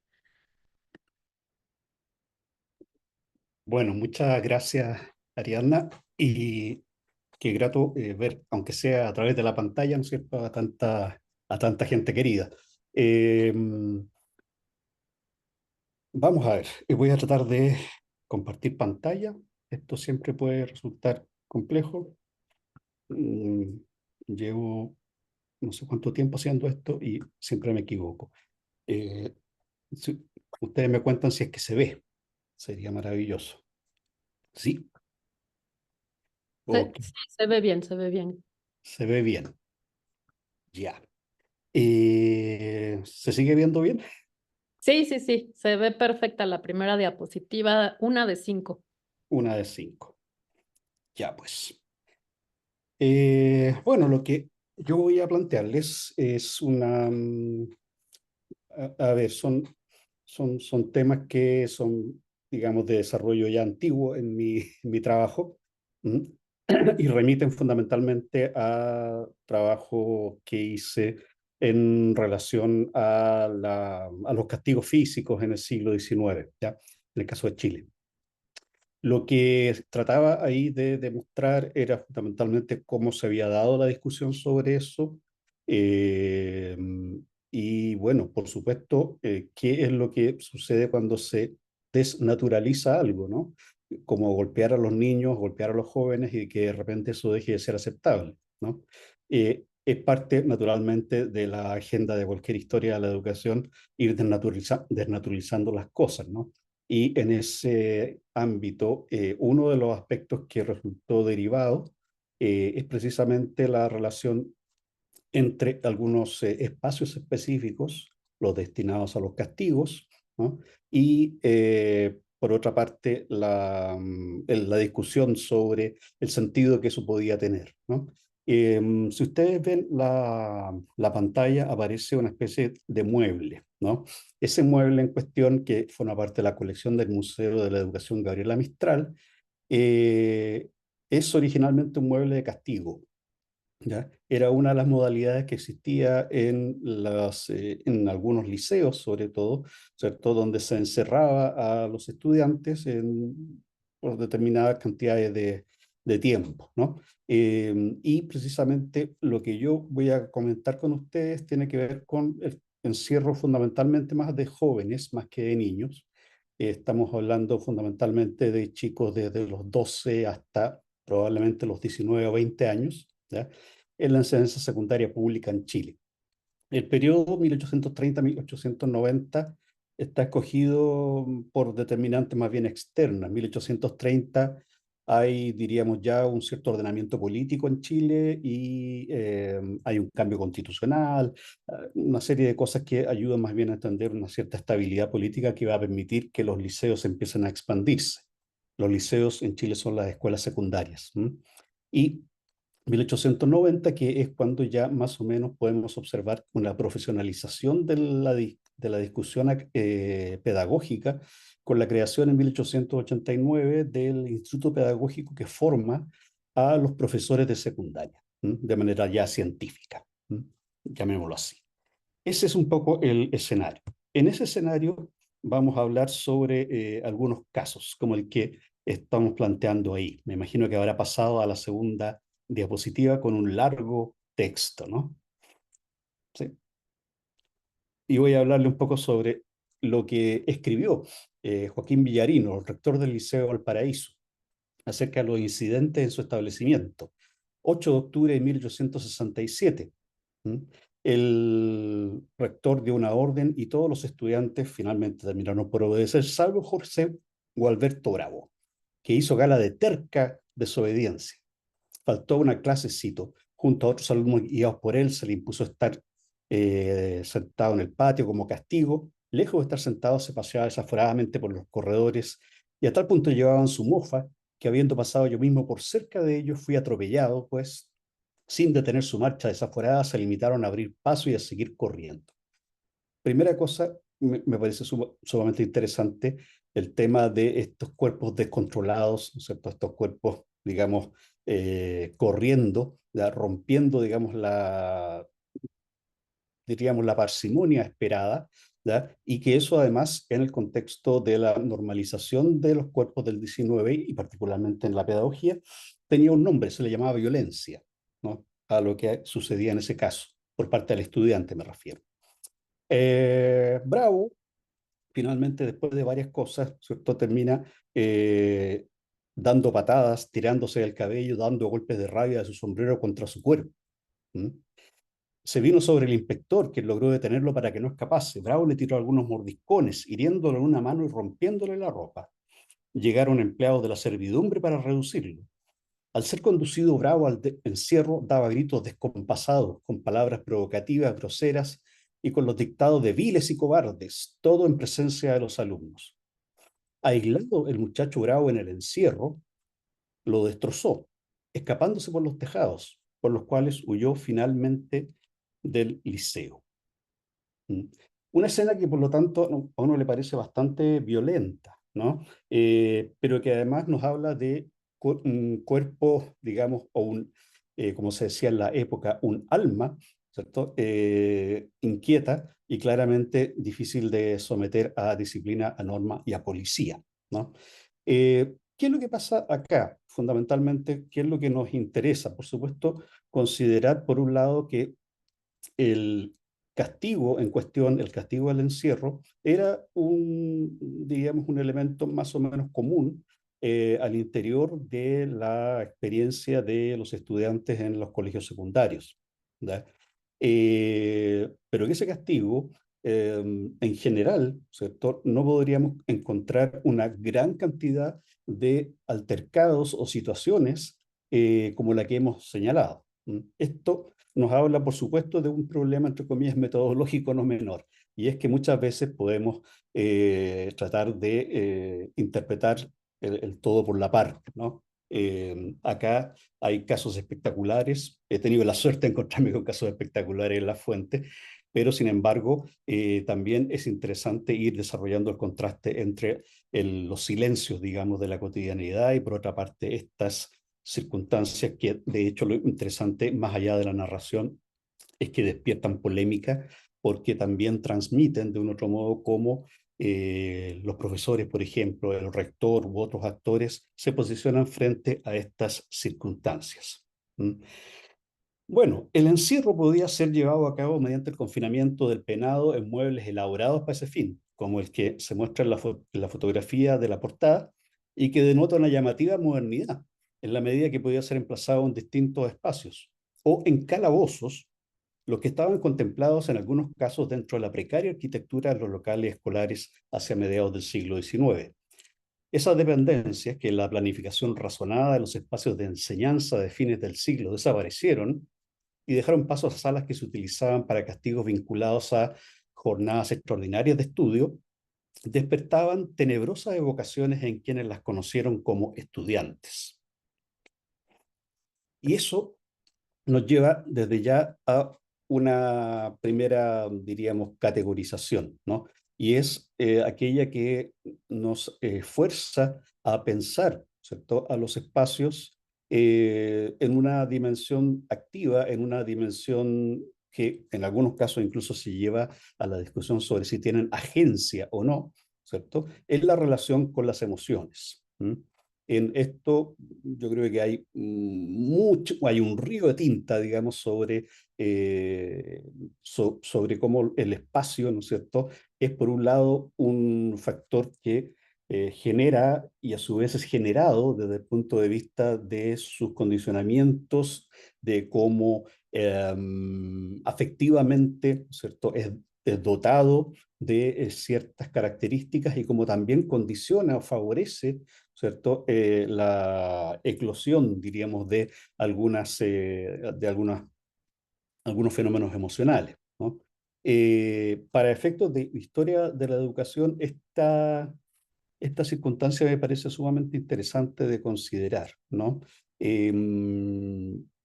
Bueno, muchas gracias, Ariadna, y qué grato ver, aunque sea a través de la pantalla, ¿no es cierto?, a tanta gente querida. Eh, Vamos a ver, voy a tratar de compartir pantalla. Esto siempre puede resultar complejo. Mm, Llevo no sé cuánto tiempo haciendo esto y siempre me equivoco. Eh, si ustedes me cuentan si es que se ve, sería maravilloso. Sí, ok, Sí, se ve bien, se ve bien. se ve bien. Ya. ¿Se sigue viendo bien? Sí, sí, sí, se ve perfecta la primera diapositiva, 1 de 5. Una de 5. Ya, pues. Bueno, lo que yo voy a plantearles es a ver, son temas que son, digamos, de desarrollo ya antiguo en en mi trabajo, ¿m? Y remiten fundamentalmente a trabajo que hice en relación a los castigos físicos en el siglo XIX, ¿ya? En el caso de Chile. Lo que trataba ahí de demostrar era fundamentalmente cómo se había dado la discusión sobre eso, eh, y bueno, por supuesto, qué es lo que sucede cuando se desnaturaliza algo, ¿no? Como golpear a los niños, golpear a los jóvenes y que de repente eso deje de ser aceptable, ¿no? Es parte naturalmente de la agenda de cualquier historia de la educación ir desnaturalizando las cosas, ¿no? Y en ese ámbito, uno de los aspectos que resultó derivado es precisamente la relación entre algunos espacios específicos, los destinados a los castigos, ¿no? Y por otra parte, la discusión sobre el sentido que eso podía tener, ¿no? Si ustedes ven la pantalla, aparece una especie de mueble, ¿no? Ese mueble en cuestión, que forma parte de la colección del Museo de la Educación Gabriela Mistral, eh, es originalmente un mueble de castigo, ¿ya? Era una de las modalidades que existía en algunos liceos, sobre todo, ¿cierto? Donde se encerraba a los estudiantes por determinadas cantidades de tiempo, ¿no? Y precisamente lo que yo voy a comentar con ustedes tiene que ver con el encierro fundamentalmente más de jóvenes, más que de niños. Estamos hablando fundamentalmente de chicos desde los 12 hasta probablemente los 19 o 20 años, ¿ya? En la enseñanza secundaria pública en Chile. El periodo 1830-1890 está escogido por determinantes más bien externas. En 1830 hay, diríamos ya, un cierto ordenamiento político en Chile y hay un cambio constitucional, una serie de cosas que ayudan más bien a entender una cierta estabilidad política que va a permitir que los liceos empiecen a expandirse. Los liceos en Chile son las escuelas secundarias. Y 1890, que es cuando ya más o menos podemos observar una profesionalización de la discusión pedagógica, con la creación en 1889 del Instituto Pedagógico que forma a los profesores de secundaria, de manera ya científica, llamémoslo así. Ese es un poco el escenario. En ese escenario vamos a hablar sobre algunos casos, como el que estamos planteando ahí. Me imagino que habrá pasado a la segunda diapositiva con un largo texto, ¿no? Sí. Y voy a hablarle un poco sobre lo que escribió Joaquín Villarino, el rector del Liceo Valparaíso, acerca de los incidentes en su establecimiento. 8 de octubre de 1867. ¿Mm? El rector dio una orden y todos los estudiantes finalmente terminaron por obedecer, salvo José Gualberto Bravo, que hizo gala de terca desobediencia. Faltó a una clase, cito, junto a otros alumnos guiados por él, se le impuso estar sentado en el patio como castigo. Lejos de estar sentado, se paseaba desaforadamente por los corredores y a tal punto llevaban su mofa que, habiendo pasado yo mismo por cerca de ellos, fui atropellado, pues, sin detener su marcha desaforada, se limitaron a abrir paso y a seguir corriendo. Primera cosa, me parece sumamente interesante el tema de estos cuerpos descontrolados, ¿no es cierto? Estos cuerpos, digamos, corriendo, ya, rompiendo, digamos, diríamos, la parsimonia esperada, ¿ya? Y que eso además, en el contexto de la normalización de los cuerpos del 19 y particularmente en la pedagogía, tenía un nombre, se le llamaba violencia, ¿no? A lo que sucedía en ese caso, por parte del estudiante me refiero. Bravo, finalmente, después de varias cosas, ¿cierto? Termina dando patadas, tirándose del cabello, dando golpes de rabia de su sombrero contra su cuerpo. ¿Mm? Se vino sobre el inspector, que logró detenerlo para que no escapase. Bravo le tiró algunos mordiscones, hiriéndolo en una mano y rompiéndole la ropa. Llegaron empleados de la servidumbre para reducirlo. Al ser conducido Bravo al encierro, daba gritos descompasados, con palabras provocativas, groseras y con los dictados de viles y cobardes, todo en presencia de los alumnos. Aislado el muchacho Bravo en el encierro, lo destrozó, escapándose por los tejados, por los cuales huyó finalmente del liceo. Una escena que por lo tanto a uno le parece bastante violenta, ¿no? Pero que además nos habla de un cuerpo, digamos, como se decía en la época, un alma, ¿cierto? Inquieta y claramente difícil de someter a disciplina, a norma y a policía, ¿no? ¿Qué es lo que pasa acá? Fundamentalmente, ¿qué es lo que nos interesa? Por supuesto, considerar por un lado que el castigo en cuestión, el castigo del encierro, era digamos, un elemento más o menos común al interior de la experiencia de los estudiantes en los colegios secundarios, ¿verdad? Pero que ese castigo, en general, ¿cierto? No podríamos encontrar una gran cantidad de altercados o situaciones como la que hemos señalado, Esto nos habla, por supuesto, de un problema, entre comillas, metodológico no menor, y es que muchas veces podemos tratar de interpretar el todo por la parte, ¿no? Acá hay casos espectaculares, he tenido la suerte de encontrarme con casos espectaculares en la fuente, pero sin embargo también es interesante ir desarrollando el contraste entre los silencios, digamos, de la cotidianidad y por otra parte estas circunstancias que de hecho lo interesante, más allá de la narración, es que despiertan polémica porque también transmiten de un otro modo cómo los profesores, por ejemplo, el rector u otros actores se posicionan frente a estas circunstancias. Bueno, el encierro podía ser llevado a cabo mediante el confinamiento del penado en muebles elaborados para ese fin, como el que se muestra en la fotografía de la portada y que denota una llamativa modernidad, en la medida que podía ser emplazado en distintos espacios, o en calabozos, los que estaban contemplados en algunos casos dentro de la precaria arquitectura de los locales escolares hacia mediados del siglo XIX. Esas dependencias que en la planificación razonada de los espacios de enseñanza de fines del siglo desaparecieron y dejaron paso a salas que se utilizaban para castigos vinculados a jornadas extraordinarias de estudio, despertaban tenebrosas evocaciones en quienes las conocieron como estudiantes. Y eso nos lleva desde ya a una primera, diríamos, categorización, ¿no? Y es aquella que nos fuerza a pensar, ¿cierto?, a los espacios en una dimensión activa, en una dimensión que en algunos casos incluso se lleva a la discusión sobre si tienen agencia o no, ¿cierto?, en la relación con las emociones. En esto yo creo que hay mucho, hay un río de tinta, digamos, sobre cómo el espacio, ¿no es cierto?, es por un lado un factor que genera y a su vez es generado desde el punto de vista de sus condicionamientos, de cómo afectivamente, ¿no es cierto?, es dotado de ciertas características y como también condiciona o favorece, ¿cierto?, la eclosión, diríamos, de algunos fenómenos emocionales, ¿no? Para efectos de historia de la educación, esta circunstancia me parece sumamente interesante de considerar, ¿no?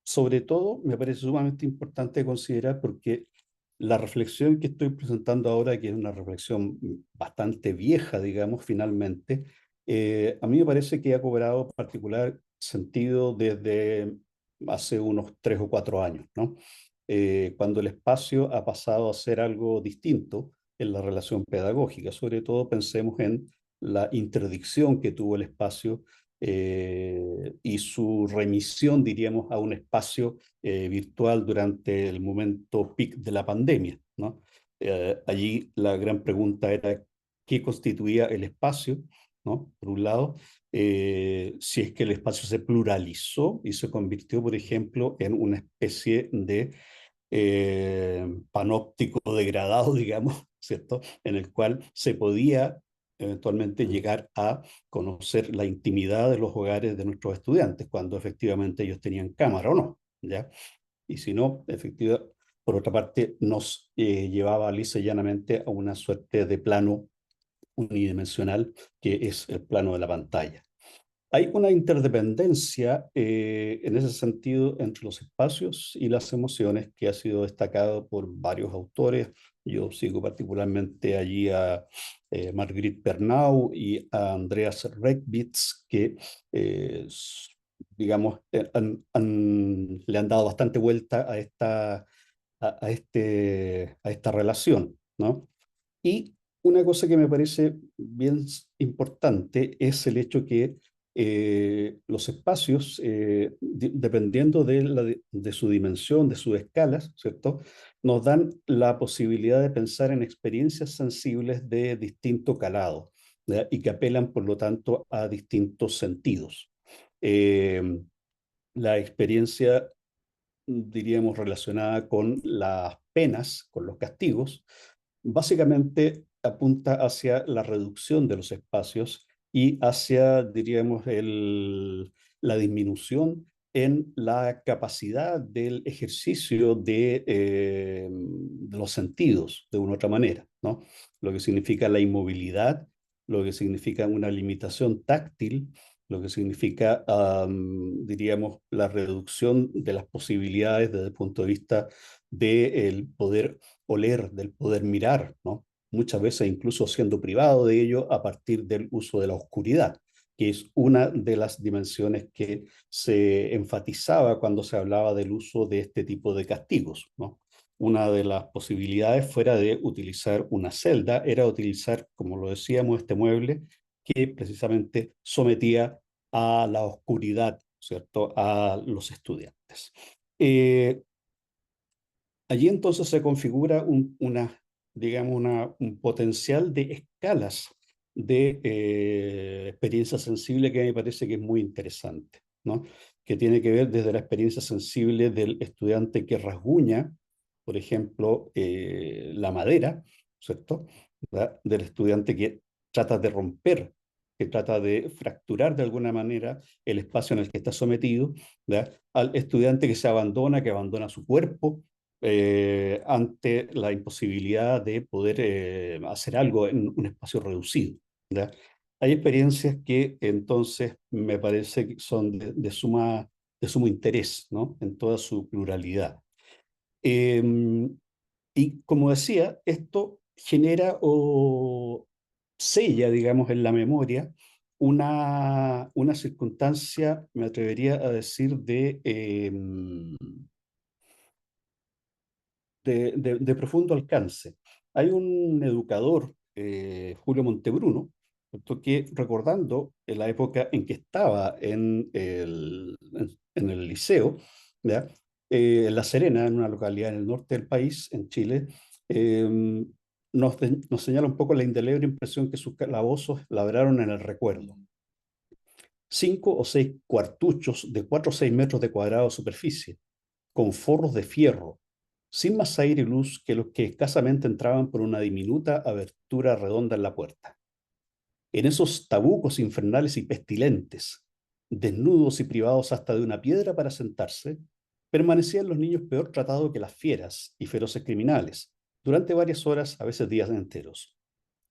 Sobre todo, me parece sumamente importante de considerar porque la reflexión que estoy presentando ahora, que es una reflexión bastante vieja, digamos, finalmente, a mí me parece que ha cobrado particular sentido desde hace unos 3 o 4 años, ¿no? Cuando el espacio ha pasado a ser algo distinto en la relación pedagógica. Sobre todo pensemos en la interdicción que tuvo el espacio y su remisión, diríamos, a un espacio virtual durante el momento peak de la pandemia, ¿no? Allí la gran pregunta era qué constituía el espacio, ¿no? Por un lado, si es que el espacio se pluralizó y se convirtió, por ejemplo, en una especie de panóptico degradado, digamos, ¿cierto? En el cual se podía eventualmente llegar a conocer la intimidad de los hogares de nuestros estudiantes, cuando efectivamente ellos tenían cámara o no, ¿ya? Y si no, efectivamente, por otra parte, nos llevaba lisa y llanamente a una suerte de plano unidimensional, que es el plano de la pantalla. Hay una interdependencia en ese sentido entre los espacios y las emociones que ha sido destacado por varios autores. Yo sigo particularmente allí a Marguerite Bernau y a Andreas Reckwitz, que digamos, le han dado bastante vuelta a esta relación, ¿no? Y una cosa que me parece bien importante es el hecho que los espacios, dependiendo de su dimensión, de sus escalas, ¿cierto?, nos dan la posibilidad de pensar en experiencias sensibles de distinto calado, ¿ya?, y que apelan, por lo tanto, a distintos sentidos. La experiencia, diríamos, relacionada con las penas, con los castigos, básicamente apunta hacia la reducción de los espacios y hacia, diríamos, la disminución en la capacidad del ejercicio de los sentidos de una u otra manera, ¿no? Lo que significa la inmovilidad, lo que significa una limitación táctil, lo que significa, diríamos, la reducción de las posibilidades desde el punto de vista del poder oler, del poder mirar, ¿no? Muchas veces incluso siendo privado de ello a partir del uso de la oscuridad, que es una de las dimensiones que se enfatizaba cuando se hablaba del uso de este tipo de castigos, ¿no? Una de las posibilidades fuera de utilizar una celda era utilizar, como lo decíamos, este mueble que precisamente sometía a la oscuridad, ¿cierto?, a los estudiantes. Allí entonces se configura digamos, un potencial de escalas de experiencia sensible que me parece que es muy interesante, ¿no? Que tiene que ver desde la experiencia sensible del estudiante que rasguña, por ejemplo, la madera, ¿cierto? ¿Verdad? Del estudiante que trata de romper, que trata de fracturar de alguna manera el espacio en el que está sometido, ¿verdad? Al estudiante que abandona su cuerpo, ante la imposibilidad de poder hacer algo en un espacio reducido, ¿ya? Hay experiencias que entonces me parece que son de sumo interés, ¿no? En toda su pluralidad. Eh, y como decía, esto genera o sella, digamos, en la memoria una circunstancia, me atrevería a decir, de profundo alcance. Hay un educador, Julio Montebruno, ¿cierto?, que recordando en la época en que estaba en el liceo, ¿ya? En La Serena, en una localidad en el norte del país, en Chile, eh, nos señala un poco la indeleble impresión que sus calabozos labraron en el recuerdo. 5 o 6 cuartuchos de 4 o 6 metros de cuadrado de superficie, con forros de fierro, sin más aire y luz que los que escasamente entraban por una diminuta abertura redonda en la puerta. En esos tabucos infernales y pestilentes, desnudos y privados hasta de una piedra para sentarse, permanecían los niños peor tratados que las fieras y feroces criminales, durante varias horas, a veces días enteros.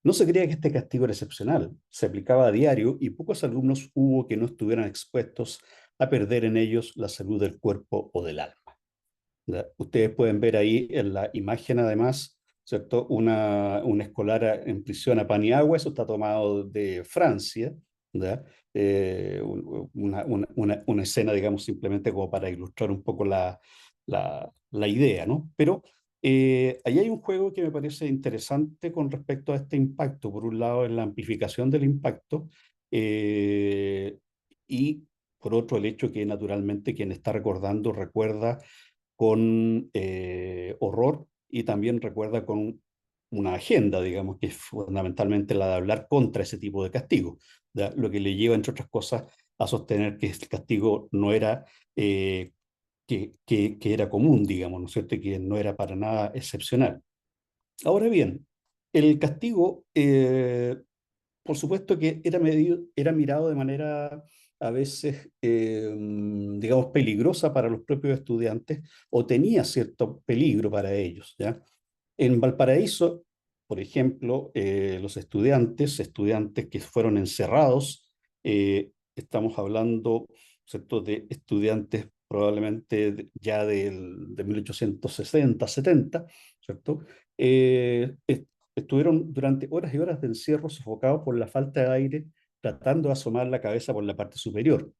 No se creía que este castigo era excepcional, se aplicaba a diario y pocos alumnos hubo que no estuvieran expuestos a perder en ellos la salud del cuerpo o del alma. ¿Ya? Ustedes pueden ver ahí en la imagen, además, ¿cierto? Un escolar en prisión a pan y agua, eso está tomado de Francia, ¿ya? Una escena, digamos, simplemente como para ilustrar un poco la idea, ¿no? Pero ahí hay un juego que me parece interesante con respecto a este impacto. Por un lado, en la amplificación del impacto, y por otro, el hecho que naturalmente quien está recordando recuerda con horror y también recuerda con una agenda, digamos, que es fundamentalmente la de hablar contra ese tipo de castigo, ¿ya? Lo que le lleva, entre otras cosas, a sostener que el castigo no era, que era común, digamos, ¿no es cierto?, y que no era para nada excepcional. Ahora bien, el castigo, por supuesto que era mirado de manera a veces, digamos, peligrosa para los propios estudiantes o tenía cierto peligro para ellos, ¿ya? En Valparaíso, por ejemplo, los estudiantes que fueron encerrados, estamos hablando, ¿cierto?, de estudiantes probablemente de 1860, 70, ¿cierto? Estuvieron durante horas y horas de encierro sofocados por la falta de aire, tratando de asomar la cabeza por la parte superior.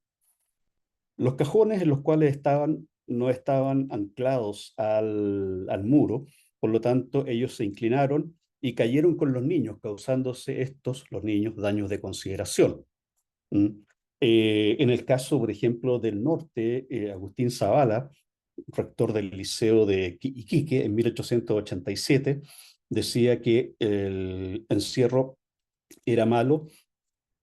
Los cajones en los cuales estaban no estaban anclados al muro, por lo tanto ellos se inclinaron y cayeron con los niños, causándose los niños, daños de consideración. ¿Mm? En el caso, por ejemplo, del norte, Agustín Zavala, rector del Liceo de Iquique en 1887, decía que el encierro era malo,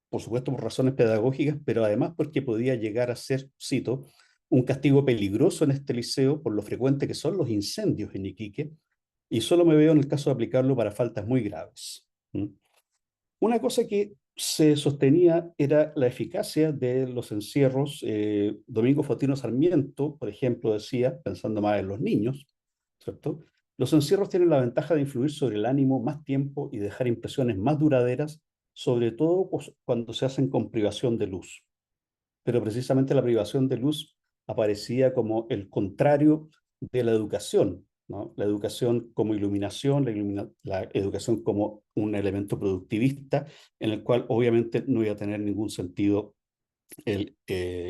por supuesto por razones pedagógicas, pero además porque podía llegar a ser, cito, un castigo peligroso en este liceo por lo frecuente que son los incendios en Iquique, y solo me veo en el caso de aplicarlo para faltas muy graves. ¿Mm? Una cosa que se sostenía era la eficacia de los encierros. Domingo Faustino Sarmiento, por ejemplo, decía, pensando más en los niños, ¿cierto? Los encierros tienen la ventaja de influir sobre el ánimo más tiempo y dejar impresiones más duraderas, sobre todo cuando se hacen con privación de luz. Pero precisamente la privación de luz aparecía como el contrario de la educación, ¿no? La educación como iluminación, la educación como un elemento productivista, en el cual obviamente no iba a tener ningún sentido el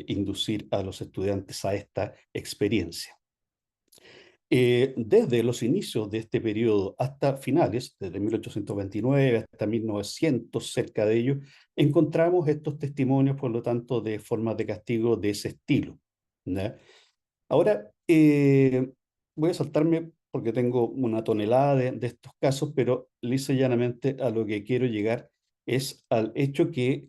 inducir a los estudiantes a esta experiencia. Desde los inicios de este periodo hasta finales, desde 1829 hasta 1900, cerca de ello, encontramos estos testimonios, por lo tanto, de formas de castigo de ese estilo, ¿ya? Ahora, voy a saltarme porque tengo una tonelada de estos casos, pero lisa y llanamente a lo que quiero llegar es al hecho que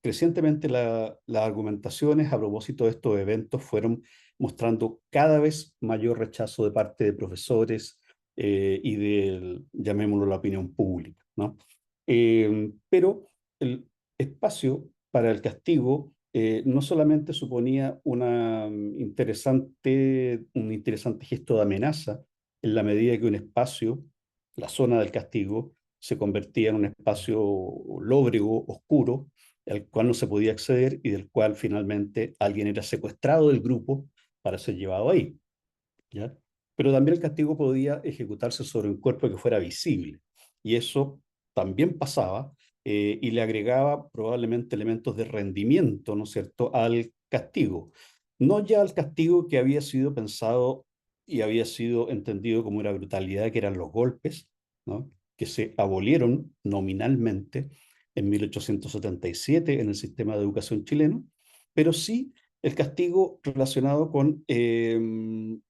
crecientemente las argumentaciones a propósito de estos eventos fueron mostrando cada vez mayor rechazo de parte de profesores y de, llamémoslo, la opinión pública, ¿no? Pero el espacio para el castigo no solamente suponía un interesante gesto de amenaza en la medida que un espacio, la zona del castigo, se convertía en un espacio lóbrego, oscuro, al cual no se podía acceder y del cual finalmente alguien era secuestrado del grupo para ser llevado ahí, ¿ya? Pero también el castigo podía ejecutarse sobre un cuerpo que fuera visible, y eso también pasaba, y le agregaba probablemente elementos de rendimiento, ¿no es cierto?, al castigo. No ya al castigo que había sido pensado y había sido entendido como una brutalidad, que eran los golpes, ¿no?, que se abolieron nominalmente en 1877 en el sistema de educación chileno, pero sí el castigo relacionado con el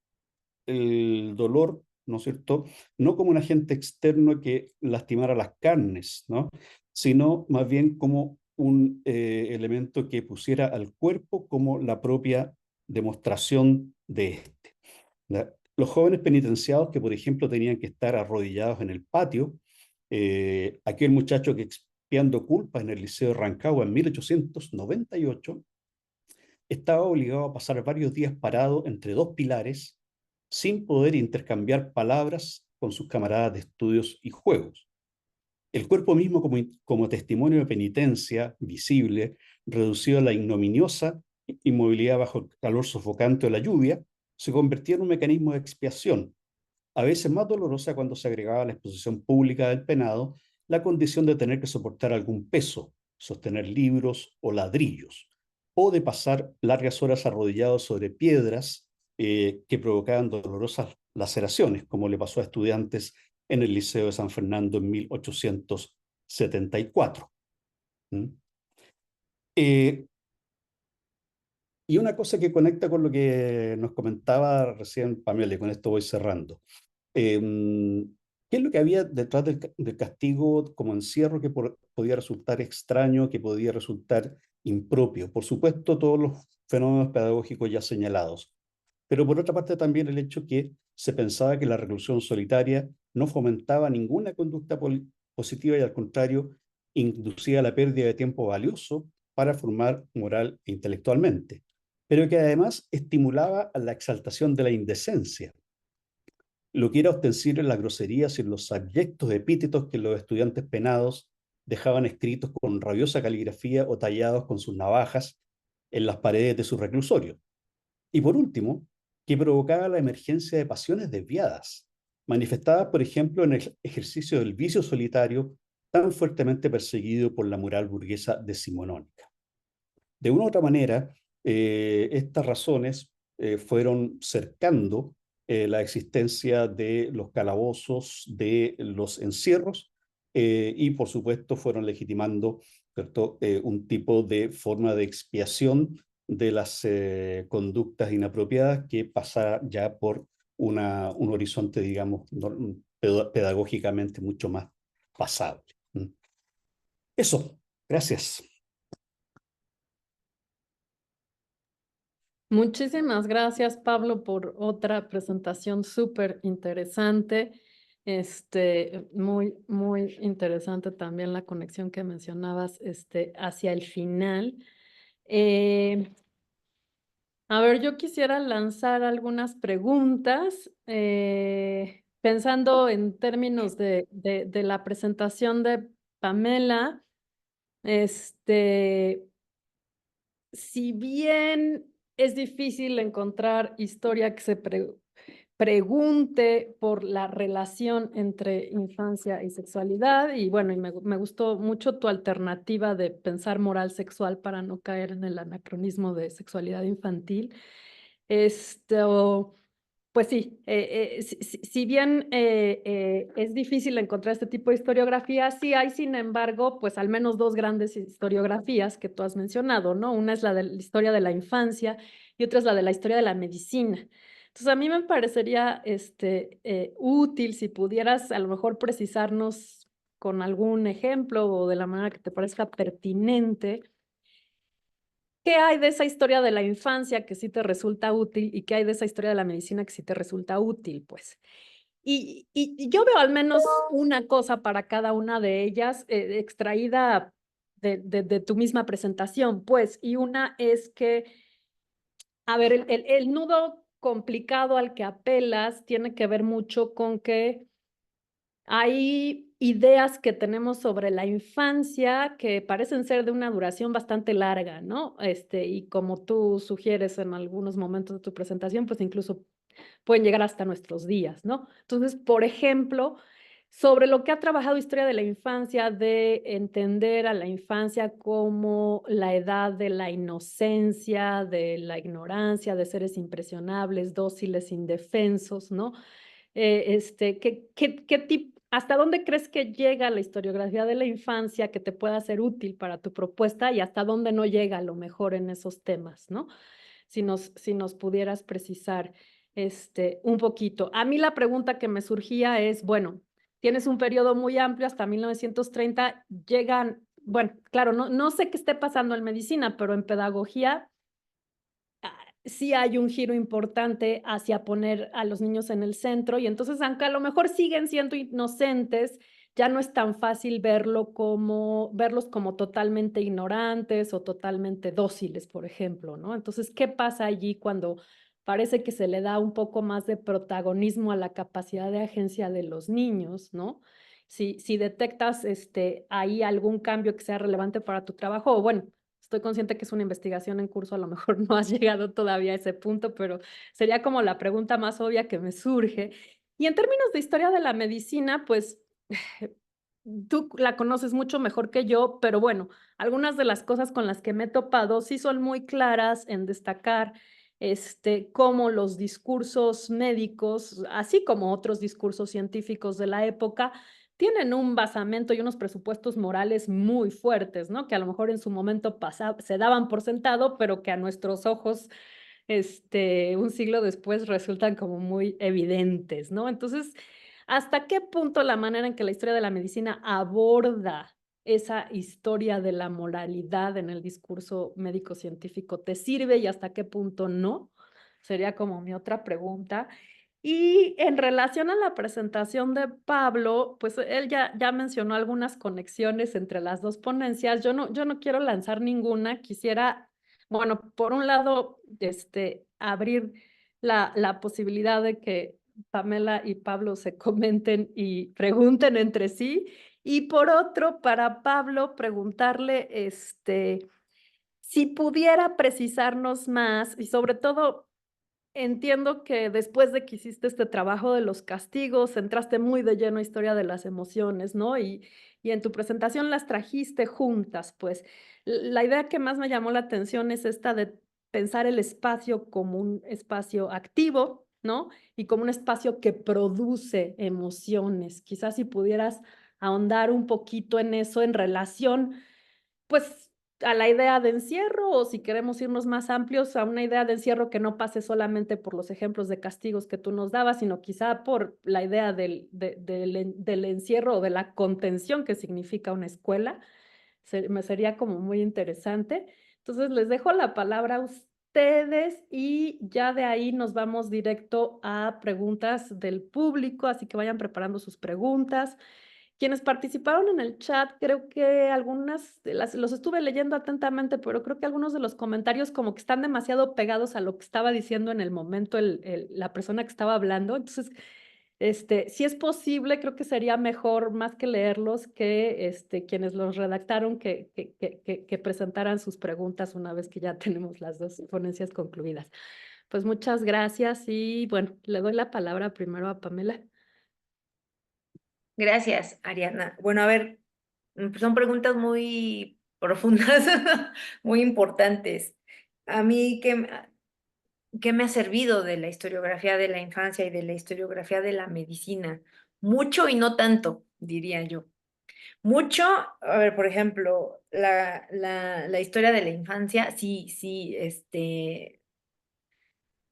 dolor, ¿no es cierto? No como un agente externo que lastimara las carnes, ¿no? Sino más bien como un elemento que pusiera al cuerpo como la propia demostración de este, ¿ya? Los jóvenes penitenciados que, por ejemplo, tenían que estar arrodillados en el patio, aquel muchacho que expiando culpas en el Liceo de Rancagua en 1898, estaba obligado a pasar varios días parado entre dos pilares sin poder intercambiar palabras con sus camaradas de estudios y juegos. El cuerpo mismo como testimonio de penitencia visible, reducido a la ignominiosa inmovilidad bajo el calor sofocante o la lluvia, se convertía en un mecanismo de expiación, a veces más dolorosa cuando se agregaba a la exposición pública del penado la condición de tener que soportar algún peso, sostener libros o ladrillos, o de pasar largas horas arrodillados sobre piedras que provocaban dolorosas laceraciones, como le pasó a estudiantes en el Liceo de San Fernando en 1874. ¿Mm? Eh, y una cosa que conecta con lo que nos comentaba recién Pamela, y con esto voy cerrando. ¿Qué es lo que había detrás del castigo como encierro que podía resultar extraño, que podía resultar impropio? Por supuesto, todos los fenómenos pedagógicos ya señalados, pero por otra parte también el hecho que se pensaba que la reclusión solitaria no fomentaba ninguna conducta positiva y al contrario, inducía la pérdida de tiempo valioso para formar moral e intelectualmente, pero que además estimulaba a la exaltación de la indecencia, lo que era ostensible en las groserías y en los abyectos epítetos que los estudiantes penados dejaban escritos con rabiosa caligrafía o tallados con sus navajas en las paredes de su reclusorio. Y por último, que provocaba la emergencia de pasiones desviadas, manifestadas, por ejemplo, en el ejercicio del vicio solitario tan fuertemente perseguido por la moral burguesa decimonónica. De una u otra manera, estas razones fueron cercando la existencia de los calabozos, de los encierros, y por supuesto fueron legitimando, ¿cierto?, un tipo de forma de expiación de las conductas inapropiadas que pasa ya por un horizonte, digamos, pedagógicamente mucho más pasable. Eso, gracias. Muchísimas gracias, Pablo, por otra presentación súper interesante. Muy interesante también la conexión que mencionabas, hacia el final. A ver, yo quisiera lanzar algunas preguntas, pensando en términos de la presentación de Pamela. Si bien es difícil encontrar historia que se pregunte por la relación entre infancia y sexualidad, y bueno, y me gustó mucho tu alternativa de pensar moral sexual para no caer en el anacronismo de sexualidad infantil. Pues sí, si bien es difícil encontrar este tipo de historiografía, sí hay, sin embargo, pues al menos dos grandes historiografías que tú has mencionado, ¿no? Una es la de la historia de la infancia y otra es la de la historia de la medicina. Entonces, a mí me parecería útil si pudieras a lo mejor precisarnos con algún ejemplo o de la manera que te parezca pertinente. ¿Qué hay de esa historia de la infancia que sí te resulta útil y qué hay de esa historia de la medicina que sí te resulta útil, pues? Y yo veo al menos una cosa para cada una de ellas, extraída de tu misma presentación, pues, y una es que, a ver, el nudo complicado al que apelas tiene que ver mucho con que hay ideas que tenemos sobre la infancia que parecen ser de una duración bastante larga, ¿no? Y como tú sugieres en algunos momentos de tu presentación, pues incluso pueden llegar hasta nuestros días, ¿no? Entonces, por ejemplo, sobre lo que ha trabajado Historia de la Infancia, de entender a la infancia como la edad de la inocencia, de la ignorancia, de seres impresionables, dóciles, indefensos, ¿no? ¿Hasta dónde crees que llega la historiografía de la infancia que te pueda ser útil para tu propuesta y hasta dónde no llega a lo mejor en esos temas, ¿no? Si nos pudieras precisar un poquito. A mí la pregunta que me surgía es, bueno, tienes un periodo muy amplio hasta 1930, llegan, bueno, claro, no sé qué esté pasando en medicina, pero en pedagogía sí hay un giro importante hacia poner a los niños en el centro y entonces, aunque a lo mejor siguen siendo inocentes, ya no es tan fácil verlos como totalmente ignorantes o totalmente dóciles, por ejemplo, ¿no? Entonces, ¿qué pasa allí cuando parece que se le da un poco más de protagonismo a la capacidad de agencia de los niños, ¿no? Si detectas ahí algún cambio que sea relevante para tu trabajo, o bueno, estoy consciente que es una investigación en curso, a lo mejor no has llegado todavía a ese punto, pero sería como la pregunta más obvia que me surge. Y en términos de historia de la medicina, pues tú la conoces mucho mejor que yo, pero bueno, algunas de las cosas con las que me he topado sí son muy claras en destacar cómo los discursos médicos, así como otros discursos científicos de la época, tienen un basamento y unos presupuestos morales muy fuertes, ¿no? Que a lo mejor en su momento se daban por sentado, pero que a nuestros ojos, un siglo después resultan como muy evidentes, ¿no? Entonces, ¿hasta qué punto la manera en que la historia de la medicina aborda esa historia de la moralidad en el discurso médico-científico te sirve y hasta qué punto no? Sería como mi otra pregunta. Y en relación a la presentación de Pablo, pues él ya mencionó algunas conexiones entre las dos ponencias. Yo no quiero lanzar ninguna. Quisiera, bueno, por un lado, abrir la posibilidad de que Pamela y Pablo se comenten y pregunten entre sí. Y por otro, para Pablo, preguntarle, si pudiera precisarnos más y sobre todo entiendo que después de que hiciste este trabajo de los castigos, entraste muy de lleno a historia de las emociones, ¿no? Y en tu presentación las trajiste juntas, pues. La idea que más me llamó la atención es esta de pensar el espacio como un espacio activo, ¿no? Y como un espacio que produce emociones. Quizás si pudieras ahondar un poquito en eso en relación, pues, a la idea de encierro, o si queremos irnos más amplios, a una idea de encierro que no pase solamente por los ejemplos de castigos que tú nos dabas, sino quizá por la idea del encierro o de la contención que significa una escuela. Me sería como muy interesante. Entonces, les dejo la palabra ustedes y ya de ahí nos vamos directo a preguntas del público, así que vayan preparando sus preguntas. Quienes participaron en el chat, creo que algunas de los estuve leyendo atentamente, pero creo que algunos de los comentarios como que están demasiado pegados a lo que estaba diciendo en el momento la persona que estaba hablando. Entonces, si es posible, creo que sería mejor, más que leerlos, que quienes los redactaron, que presentaran sus preguntas una vez que ya tenemos las dos ponencias concluidas. Pues muchas gracias y bueno, le doy la palabra primero a Pamela. Gracias, Ariadna. Bueno, a ver, son preguntas muy profundas, muy importantes. A mí, ¿qué me ha servido de la historiografía de la infancia y de la historiografía de la medicina? Mucho y no tanto, diría yo. Mucho, a ver, por ejemplo, la historia de la infancia, sí, sí,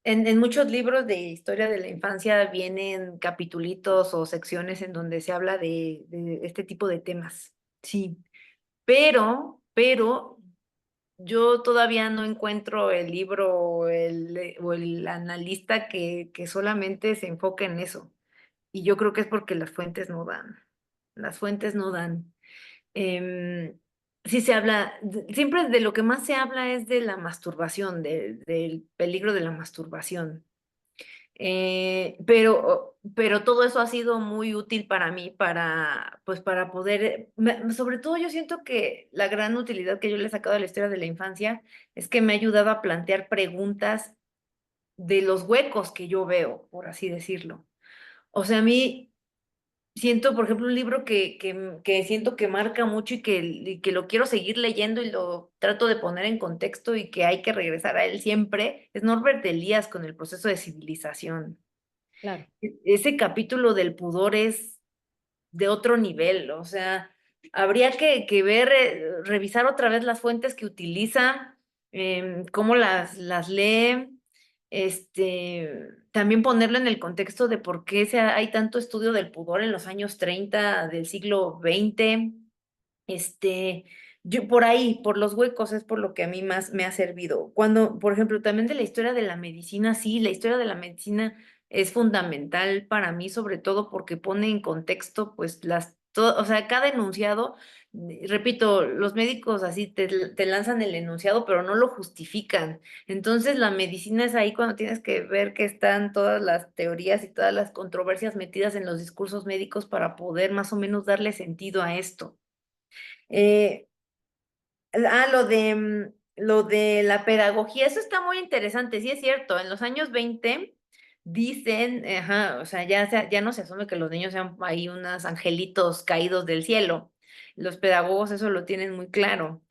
en muchos libros de historia de la infancia vienen capitulitos o secciones en donde se habla de este tipo de temas, sí, pero yo todavía no encuentro el libro o el analista que solamente se enfoque en eso. Y yo creo que es porque las fuentes no dan. Las fuentes no dan. Em, sí se habla, siempre de lo que más se habla es de la masturbación, del peligro de la masturbación. Pero todo eso ha sido muy útil para mí pues para poder, sobre todo yo siento que la gran utilidad que yo le he sacado de la historia de la infancia es que me ha ayudado a plantear preguntas de los huecos que yo veo, por así decirlo. O sea, a mí siento, por ejemplo, un libro que siento que marca mucho y que lo quiero seguir leyendo y lo trato de poner en contexto y que hay que regresar a él siempre, es Norbert Elias con el proceso de civilización. Claro. Ese capítulo del pudor es de otro nivel, o sea, habría que ver, revisar otra vez las fuentes que utiliza, cómo las lee, también ponerlo en el contexto de por qué hay tanto estudio del pudor en los años 30 del siglo XX, yo por ahí, por los huecos, es por lo que a mí más me ha servido. Cuando, por ejemplo, también de la historia de la medicina, sí, la historia de la medicina es fundamental para mí, sobre todo porque pone en contexto, pues, o sea, cada enunciado, repito, los médicos así te lanzan el enunciado, pero no lo justifican. Entonces, la medicina es ahí cuando tienes que ver que están todas las teorías y todas las controversias metidas en los discursos médicos para poder más o menos darle sentido a esto. Eh, lo de la pedagogía, eso está muy interesante, sí es cierto, en los años 20 dicen, ajá, o sea, ya no se asume que los niños sean ahí unos angelitos caídos del cielo, los pedagogos eso lo tienen muy claro,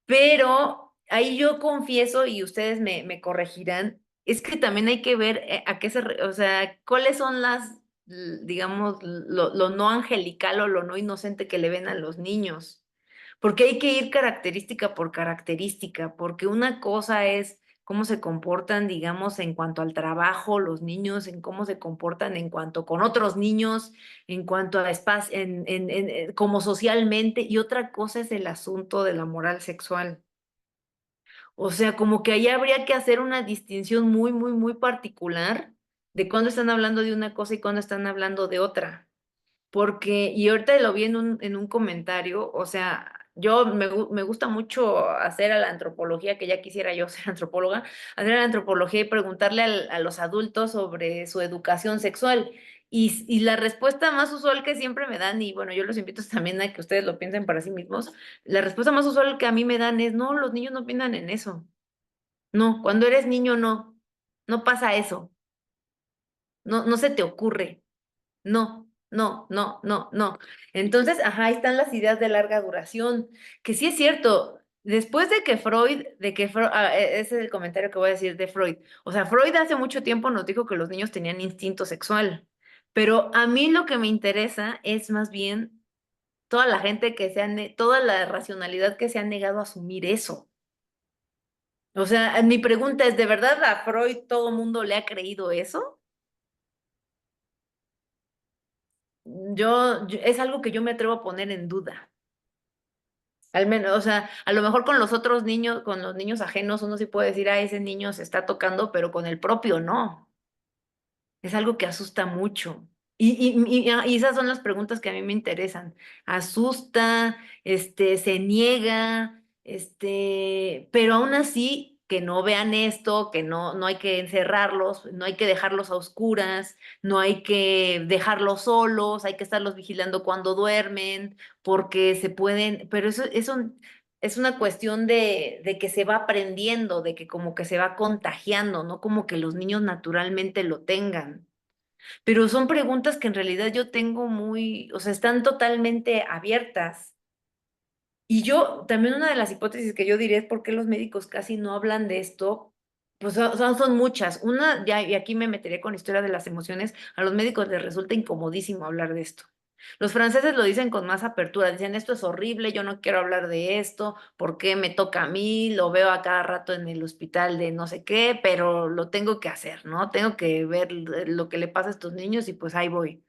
pero ahí yo confieso, y ustedes me corregirán, es que también hay que ver a qué o sea, cuáles son digamos, lo no angelical o lo no inocente que le ven a los niños. Porque hay que ir característica por característica, porque una cosa es cómo se comportan, digamos, en cuanto al trabajo, los niños, en cómo se comportan en cuanto con otros niños, en cuanto a espacio, como socialmente, y otra cosa es el asunto de la moral sexual. O sea, como que ahí habría que hacer una distinción muy, muy, muy particular de cuándo están hablando de una cosa y cuándo están hablando de otra. Porque, y ahorita lo vi en un comentario, o sea, me gusta mucho hacer a la antropología, que ya quisiera yo ser antropóloga, hacer a la antropología y preguntarle a los adultos sobre su educación sexual. Y la respuesta más usual que siempre me dan, y bueno, yo los invito también a que ustedes lo piensen para sí mismos, la respuesta más usual que a mí me dan es, no, los niños no piensan en eso. No, cuando eres niño no, no pasa eso, no se te ocurre. No, no, no, no, no. Entonces, ajá, ahí están las ideas de larga duración, que sí es cierto. Después ese es el comentario que voy a decir de Freud. O sea, Freud hace mucho tiempo nos dijo que los niños tenían instinto sexual, pero a mí lo que me interesa es más bien toda la gente toda la racionalidad que se ha negado a asumir eso. O sea, mi pregunta es, ¿de verdad a Freud todo el mundo le ha creído eso? Es algo que yo me atrevo a poner en duda. Al menos, o sea, a lo mejor con los otros niños, con los niños ajenos, uno sí puede decir, ah, ese niño se está tocando, pero con el propio no. Es algo que asusta mucho. Y esas son las preguntas que a mí me interesan. Asusta, se niega, pero aún así que no vean esto, que no hay que encerrarlos, no hay que dejarlos a oscuras, no hay que dejarlos solos, hay que estarlos vigilando cuando duermen, porque se pueden, pero eso es una cuestión de que se va aprendiendo, de que como que se va contagiando, no como que los niños naturalmente lo tengan. Pero son preguntas que en realidad yo tengo muy, o sea, están totalmente abiertas. Y yo, también una de las hipótesis que yo diré es por qué los médicos casi no hablan de esto, pues son muchas. Una, ya, y aquí me meteré con historia de las emociones, a los médicos les resulta incomodísimo hablar de esto. Los franceses lo dicen con más apertura, dicen, esto es horrible, yo no quiero hablar de esto, ¿por qué me toca a mí? Lo veo a cada rato en el hospital de no sé qué, pero lo tengo que hacer, ¿no? Tengo que ver lo que le pasa a estos niños y pues ahí voy.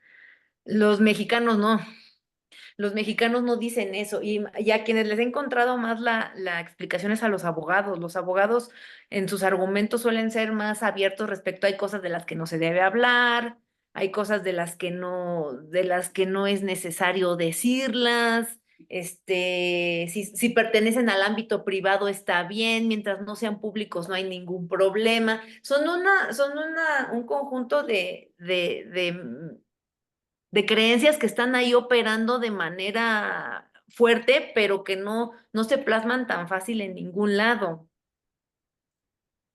Los mexicanos no. Los mexicanos no dicen eso y a quienes les he encontrado más la explicación es a los abogados. Los abogados en sus argumentos suelen ser más abiertos respecto a hay cosas de las que no se debe hablar, hay cosas de las que no es necesario decirlas. Si pertenecen al ámbito privado está bien, mientras no sean públicos no hay ningún problema. Un conjunto de creencias que están ahí operando de manera fuerte, pero que no se plasman tan fácil en ningún lado,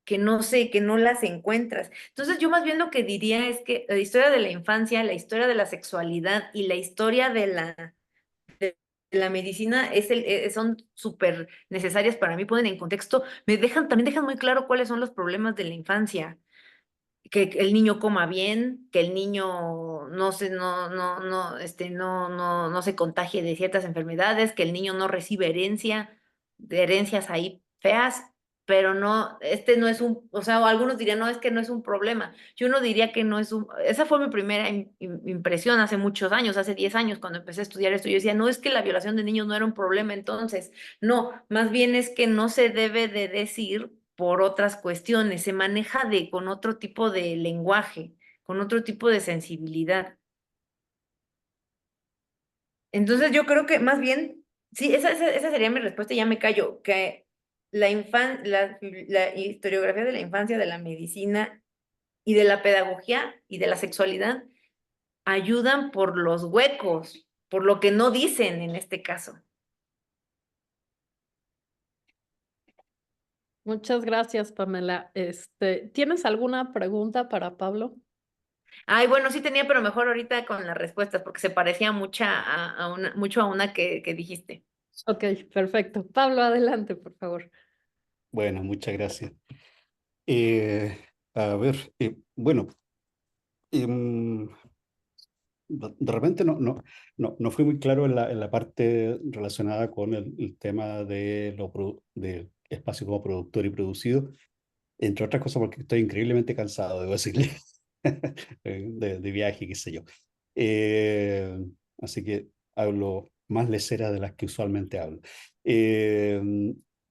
que no las encuentras. Entonces, yo más bien lo que diría es que la historia de la infancia, la historia de la sexualidad y la historia de la medicina son súper necesarias para mí, ponen en contexto, también dejan muy claro cuáles son los problemas de la infancia que el niño coma bien, que el niño no se contagie de ciertas enfermedades, que el niño no recibe de herencias ahí feas, pero no es o sea, algunos dirían, no, es que no es un problema. Yo no diría que no es esa fue mi primera impresión hace muchos años, hace 10 años cuando empecé a estudiar esto. Yo decía, no es que la violación de niños no era un problema entonces, no, más bien es que no se debe de decir por otras cuestiones, se maneja con otro tipo de lenguaje, con otro tipo de sensibilidad. Entonces yo creo que más bien, sí, esa sería mi respuesta y ya me callo, que la historiografía de la infancia, de la medicina y de la pedagogía y de la sexualidad ayudan por los huecos, por lo que no dicen en este caso. Muchas gracias, Pamela. ¿Tienes alguna pregunta para Pablo? Ay, bueno, sí tenía, pero mejor ahorita con las respuestas, porque se parecía mucho a una que dijiste. Ok, perfecto. Pablo, adelante, por favor. Bueno, muchas gracias. A ver, bueno, em, de repente no fui muy claro en la parte relacionada con el tema de espacio como productor y producido, entre otras cosas porque estoy increíblemente cansado, debo decirle, de viaje, qué sé yo. Eh, Así que hablo más leceras de las que usualmente hablo. Eh,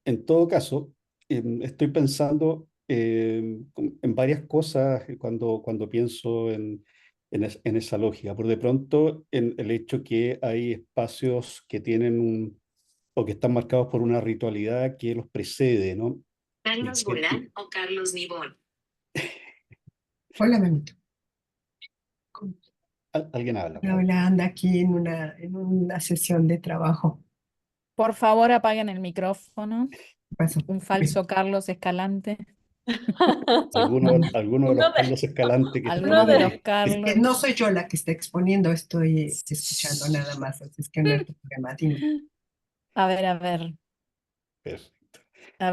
en todo caso, estoy pensando en varias cosas cuando pienso en esa lógica. Por de pronto, en el hecho que hay espacios que tienen o que están marcados por una ritualidad que los precede, ¿no? Carlos Golán o Carlos Nibón. Hola, Benito. Alguien habla. Hola, anda aquí en una sesión de trabajo. Por favor, apaguen el micrófono. ¿Qué pasó? Un falso Carlos Escalante. Alguno de Uno los Carlos Escalante que Algunos de- de los Es Carlos. que no soy yo la que está exponiendo, estoy escuchando nada más, así es que no es tu problema, dime. A ver Perfecto.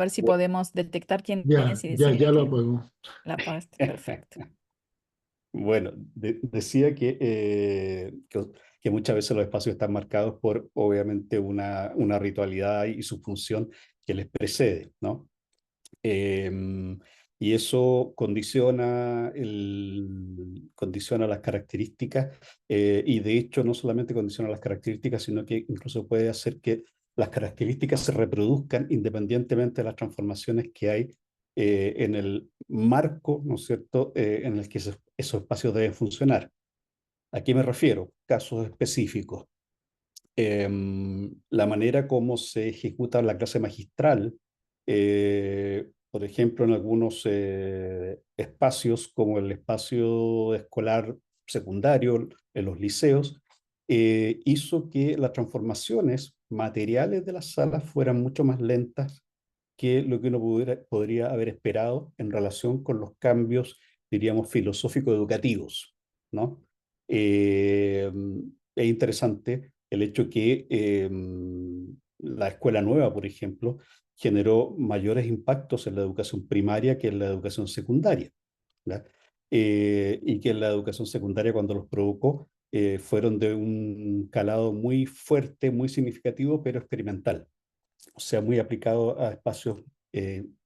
si Bu- podemos detectar quién Ya, es y ya, decir ya lo que apagó. la apagaste. Perfecto. Bueno, decía que muchas veces los espacios están marcados por, obviamente, una ritualidad y su función que les precede, ¿no? Em, y eso condiciona las características y de hecho no solamente condiciona las características, sino que incluso puede hacer que las características se reproduzcan independientemente de las transformaciones que hay en el marco, ¿no es cierto?, en el que esos espacios deben funcionar. ¿A qué me refiero? Casos específicos. La manera como se ejecuta la clase magistral, por ejemplo, en algunos espacios como el espacio escolar secundario, en los liceos, hizo que las transformaciones materiales de las salas fueran mucho más lentas que lo que uno podría haber esperado en relación con los cambios, diríamos, filosófico-educativos, ¿no? Eh, es interesante el hecho que la escuela nueva, por ejemplo, generó mayores impactos en la educación primaria que en la educación secundaria, ¿ya? Y que en la educación secundaria, cuando los provocó, fueron de un calado muy fuerte, muy significativo, pero experimental, o sea, muy aplicado a espacios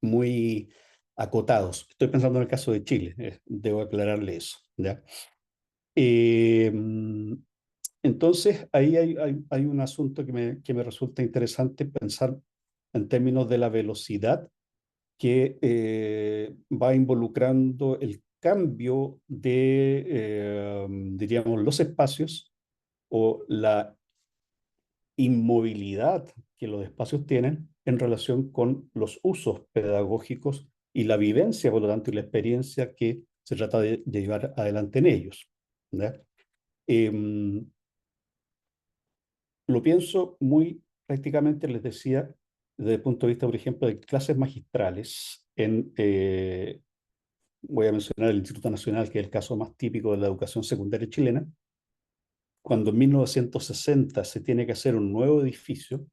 muy acotados. Estoy pensando en el caso de Chile, debo aclararle eso, ¿ya? Eh, entonces, ahí hay un asunto que me resulta interesante pensar en términos de la velocidad que va involucrando el cambio de, diríamos, los espacios o la inmovilidad que los espacios tienen en relación con los usos pedagógicos y la vivencia, por lo tanto, y la experiencia que se trata de llevar adelante en ellos, ¿ya? Em, lo pienso muy prácticamente, les decía, desde el punto de vista, por ejemplo, de clases magistrales voy a mencionar el Instituto Nacional, que es el caso más típico de la educación secundaria chilena. Cuando en 1960 se tiene que hacer un nuevo edificio,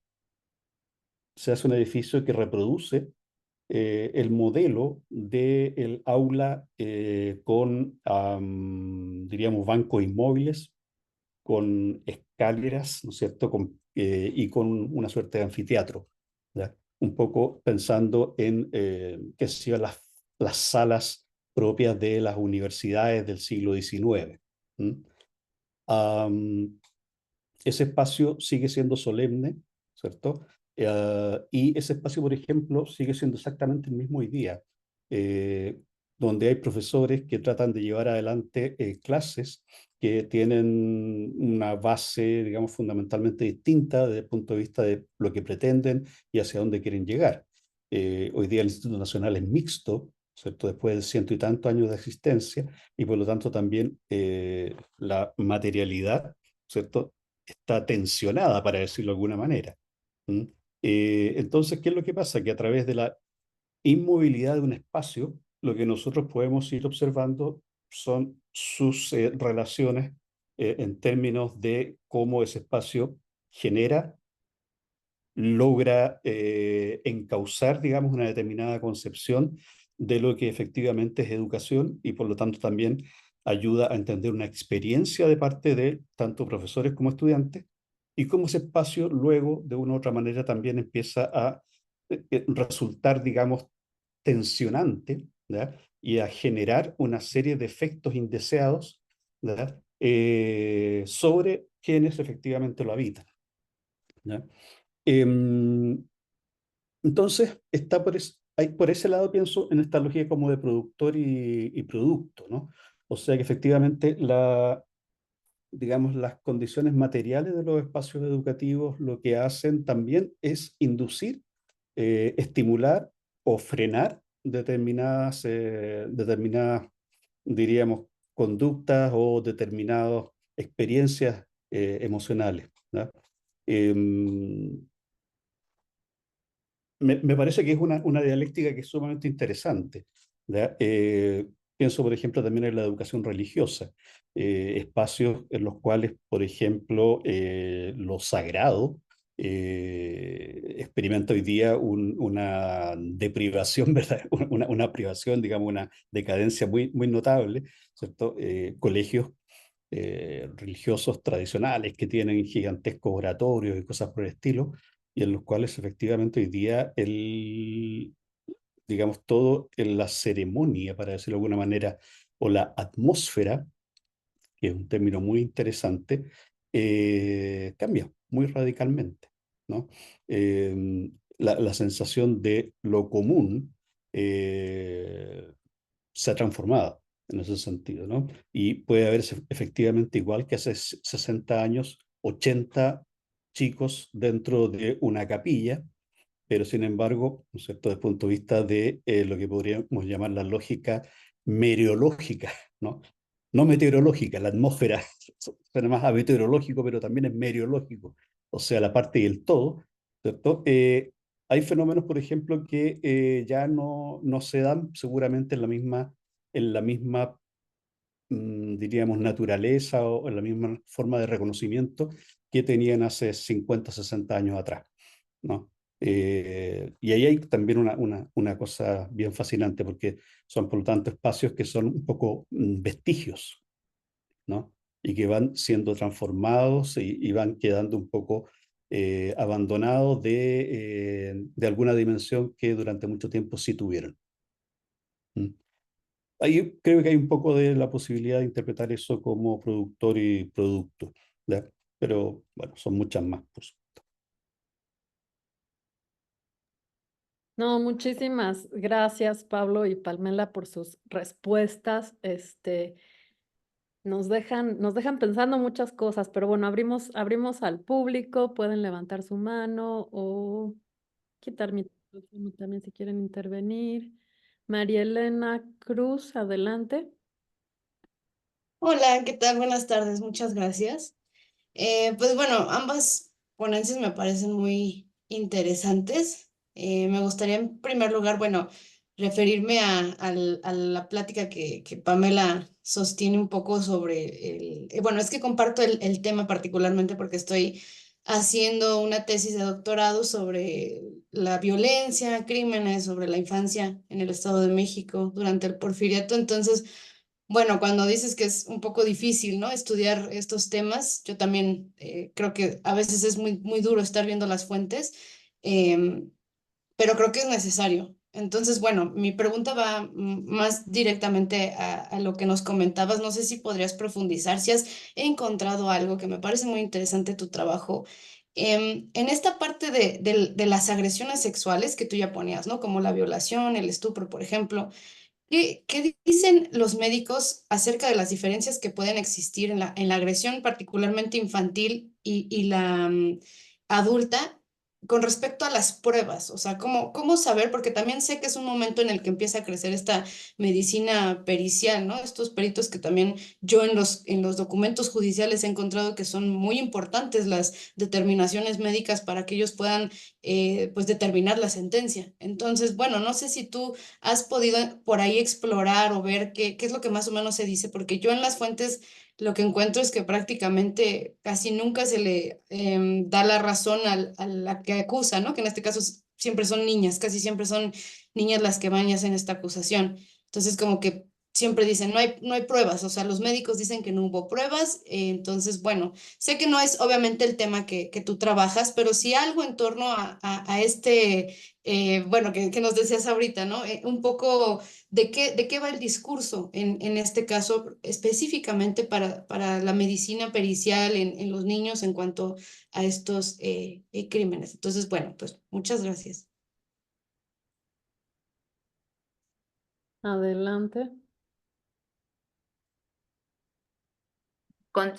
se hace un edificio que reproduce el modelo del aula con, diríamos, bancos inmóviles, con escaleras, ¿no es cierto?, y con una suerte de anfiteatro, ¿ya? Un poco pensando en qué sé yo, las salas propias de las universidades del siglo XIX. ¿Mm? Am, Ese espacio sigue siendo solemne, ¿cierto? Y ese espacio, por ejemplo, sigue siendo exactamente el mismo hoy día, eh, donde hay profesores que tratan de llevar adelante clases que tienen una base, digamos, fundamentalmente distinta desde el punto de vista de lo que pretenden y hacia dónde quieren llegar. Hoy día el Instituto Nacional es mixto, ¿cierto? Después de ciento y tantos años de existencia, y por lo tanto también la materialidad, ¿cierto?, está tensionada, para decirlo de alguna manera. ¿Mm? Entonces, ¿qué es lo que pasa? Que a través de la inmovilidad de un espacio, lo que nosotros podemos ir observando son sus relaciones en términos de cómo ese espacio genera, logra encauzar, digamos, una determinada concepción de lo que efectivamente es educación y por lo tanto también ayuda a entender una experiencia de parte de tanto profesores como estudiantes y cómo ese espacio luego de una u otra manera también empieza a resultar, digamos, tensionante, ¿verdad? Y a generar una serie de efectos indeseados, ¿verdad? Sobre quienes efectivamente lo habitan, ¿ya? Em, entonces, por ese lado pienso en esta lógica como de productor y producto, ¿no? O sea que efectivamente digamos, las condiciones materiales de los espacios educativos lo que hacen también es inducir, estimular o frenar determinadas, diríamos, conductas o determinadas experiencias emocionales, ¿no? Em, me parece que es una dialéctica que es sumamente interesante, ¿ya? Pienso, por ejemplo, también en la educación religiosa, espacios en los cuales, por ejemplo, lo sagrado experimenta hoy día una deprivación, ¿verdad? Una privación, digamos, una decadencia muy, muy notable, ¿cierto? Colegios religiosos tradicionales que tienen gigantescos oratorios y cosas por el estilo, y en los cuales efectivamente hoy día digamos, todo en la ceremonia, para decirlo de alguna manera, o la atmósfera, que es un término muy interesante, cambia muy radicalmente. ¿no? La sensación de lo común se ha transformado en ese sentido, ¿no? Y puede haber efectivamente, igual que hace 60 años, 80 chicos dentro de una capilla, pero sin embargo, ¿no es cierto?, desde el punto de vista de lo que podríamos llamar la lógica meteorológica, ¿no? No meteorológica, la atmósfera suena más a meteorológico, pero también es meteorológico, o sea, la parte y el todo, ¿cierto? Hay fenómenos, por ejemplo, que ya no se dan seguramente en la misma diríamos, naturaleza o en la misma forma de reconocimiento que tenían hace 50, 60 años atrás, ¿no? Y ahí hay también una cosa bien fascinante, porque son, por lo tanto, espacios que son un poco vestigios, ¿no? Y que van siendo transformados y van quedando un poco abandonados de alguna dimensión que durante mucho tiempo sí tuvieron. ¿Mm? Ahí creo que hay un poco de la posibilidad de interpretar eso como productor y producto, ¿ya? Pero bueno, son muchas más, por supuesto. No, muchísimas gracias, Pablo y Palmela, por sus respuestas. Nos dejan pensando muchas cosas, pero bueno, abrimos al público, pueden levantar su mano o quitar mi teléfono también si quieren intervenir. María Elena Cruz, adelante. Hola, ¿qué tal? Buenas tardes, muchas gracias. Pues bueno, ambas ponencias me parecen muy interesantes. Me gustaría en primer lugar, bueno, referirme a la plática que Pamela sostiene un poco sobre bueno, es que comparto el tema particularmente porque estoy haciendo una tesis de doctorado sobre la violencia, crímenes sobre la infancia en el Estado de México durante el Porfiriato. Entonces, bueno, cuando dices que es un poco difícil, ¿no? Estudiar estos temas, yo también creo que a veces es muy, muy duro estar viendo las fuentes, em, pero creo que es necesario. Entonces, bueno, mi pregunta va más directamente a lo que nos comentabas. No sé si podrías profundizar, si has encontrado algo que me parece muy interesante tu trabajo. En esta parte de las agresiones sexuales que tú ya ponías, ¿no? Como la violación, el estupro, por ejemplo. ¿Qué dicen los médicos acerca de las diferencias que pueden existir en la agresión, particularmente infantil y la adulta, con respecto a las pruebas? O sea, ¿cómo saber? Porque también sé que es un momento en el que empieza a crecer esta medicina pericial, ¿no? Estos peritos que también yo en los documentos judiciales he encontrado que son muy importantes las determinaciones médicas para que ellos puedan, pues, determinar la sentencia. Entonces, bueno, no sé si tú has podido por ahí explorar o ver qué es lo que más o menos se dice, porque yo en las fuentes lo que encuentro es que prácticamente casi nunca se le da la razón a la que acusa, ¿no? Que en este caso siempre son niñas, casi siempre son niñas las que van y hacen esta acusación. Entonces, como que siempre dicen, no hay pruebas, o sea, los médicos dicen que no hubo pruebas, entonces, bueno, sé que no es obviamente el tema que tú trabajas, pero sí algo en torno a este bueno, que nos decías ahorita, ¿no? Un poco de qué va el discurso en este caso, específicamente para la medicina pericial en los niños en cuanto a estos crímenes. Entonces, bueno, pues muchas gracias. Adelante.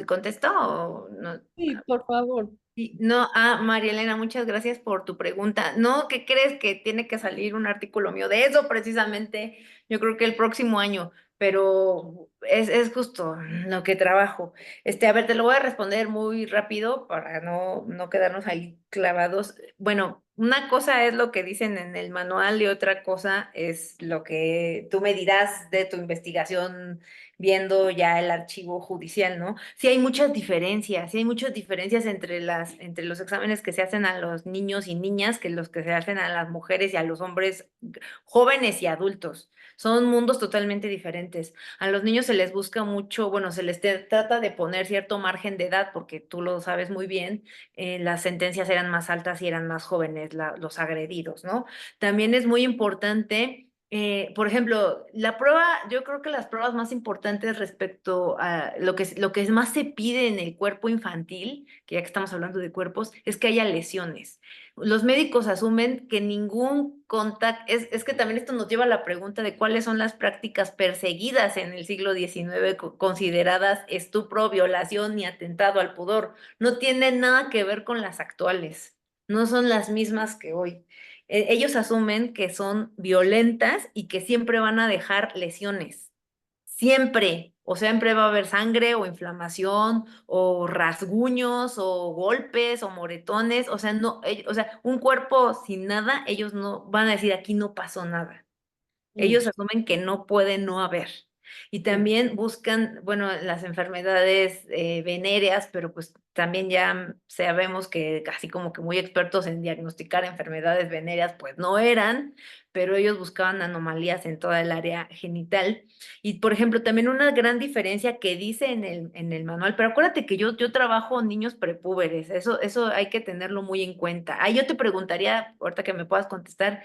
¿Contesto o no? Sí, por favor. Sí, no, María Elena, muchas gracias por tu pregunta. No, ¿qué crees? Que tiene que salir un artículo mío de eso precisamente, yo creo que el próximo año, pero es justo lo que trabajo. A ver, te lo voy a responder muy rápido para no quedarnos ahí clavados. Bueno, una cosa es lo que dicen en el manual y otra cosa es lo que tú me dirás de tu investigación viendo ya el archivo judicial, ¿no? Sí hay muchas diferencias entre los exámenes que se hacen a los niños y niñas que los que se hacen a las mujeres y a los hombres jóvenes y adultos. Son mundos totalmente diferentes. A los niños se les busca mucho, bueno, trata de poner cierto margen de edad, porque tú lo sabes muy bien, las sentencias eran más altas y eran más jóvenes los agredidos, ¿no? También es muy importante Por ejemplo, la prueba, yo creo que las pruebas más importantes respecto a lo que más se pide en el cuerpo infantil, que ya que estamos hablando de cuerpos, es que haya lesiones. Los médicos asumen que ningún contacto, es que también esto nos lleva a la pregunta de cuáles son las prácticas perseguidas en el siglo XIX consideradas estupro, violación y atentado al pudor. No tienen nada que ver con las actuales, no son las mismas que hoy. Ellos asumen que son violentas y que siempre van a dejar lesiones. Siempre. O siempre va a haber sangre o inflamación o rasguños o golpes o moretones. O sea, no, o sea, un cuerpo sin nada, ellos no van a decir aquí no pasó nada. Ellos asumen que no puede no haber. Y también buscan, bueno, las enfermedades venéreas, pero pues también ya sabemos que casi como que muy expertos en diagnosticar enfermedades venéreas, pues no eran, pero ellos buscaban anomalías en toda el área genital. Y por ejemplo, también una gran diferencia que dice en el manual, pero acuérdate que yo trabajo niños prepúberes, eso hay que tenerlo muy en cuenta. Ahí yo te preguntaría, ahorita que me puedas contestar,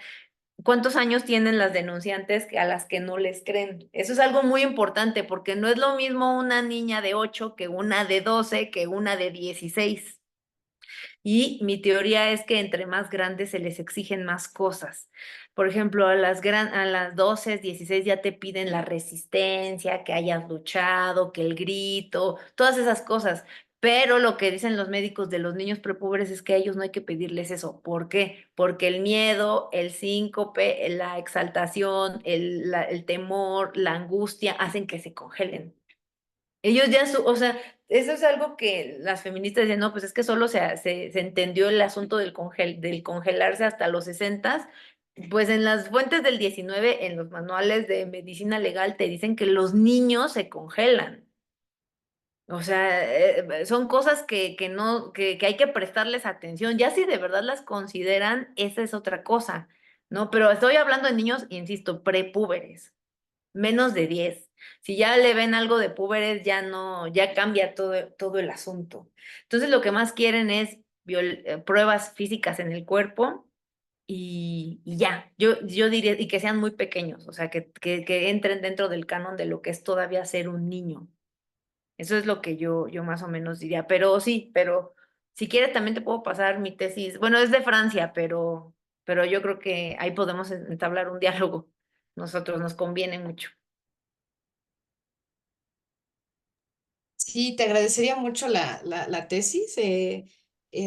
¿cuántos años tienen las denunciantes a las que no les creen? Eso es algo muy importante porque no es lo mismo una niña de 8 que una de 12 que una de 16. Y mi teoría es que entre más grandes se les exigen más cosas. Por ejemplo, a las 12, 16 ya te piden la resistencia, que hayas luchado, que el grito, todas esas cosas. Pero lo que dicen los médicos de los niños prepúberes es que a ellos no hay que pedirles eso. ¿Por qué? Porque el miedo, el síncope, la exaltación, el temor, la angustia hacen que se congelen. Ellos ya, o sea, eso es algo que las feministas dicen, no, pues es que solo se entendió el asunto del congelarse hasta los 60. Pues en las fuentes del 19, en los manuales de medicina legal, te dicen que los niños se congelan. O sea, son cosas que no, que hay que prestarles atención. Ya si de verdad las consideran, esa es otra cosa, ¿no? Pero estoy hablando de niños, insisto, prepúberes, menos de 10. Si ya le ven algo de púberes, ya no, ya cambia todo el asunto. Entonces lo que más quieren es pruebas físicas en el cuerpo y ya, yo diría, y que sean muy pequeños, o sea, que entren dentro del canon de lo que es todavía ser un niño. Eso es lo que yo más o menos diría. Pero sí, pero si quieres también te puedo pasar mi tesis. Bueno, es de Francia, pero yo creo que ahí podemos entablar un diálogo. Nosotros nos conviene mucho. Sí, te agradecería mucho la tesis.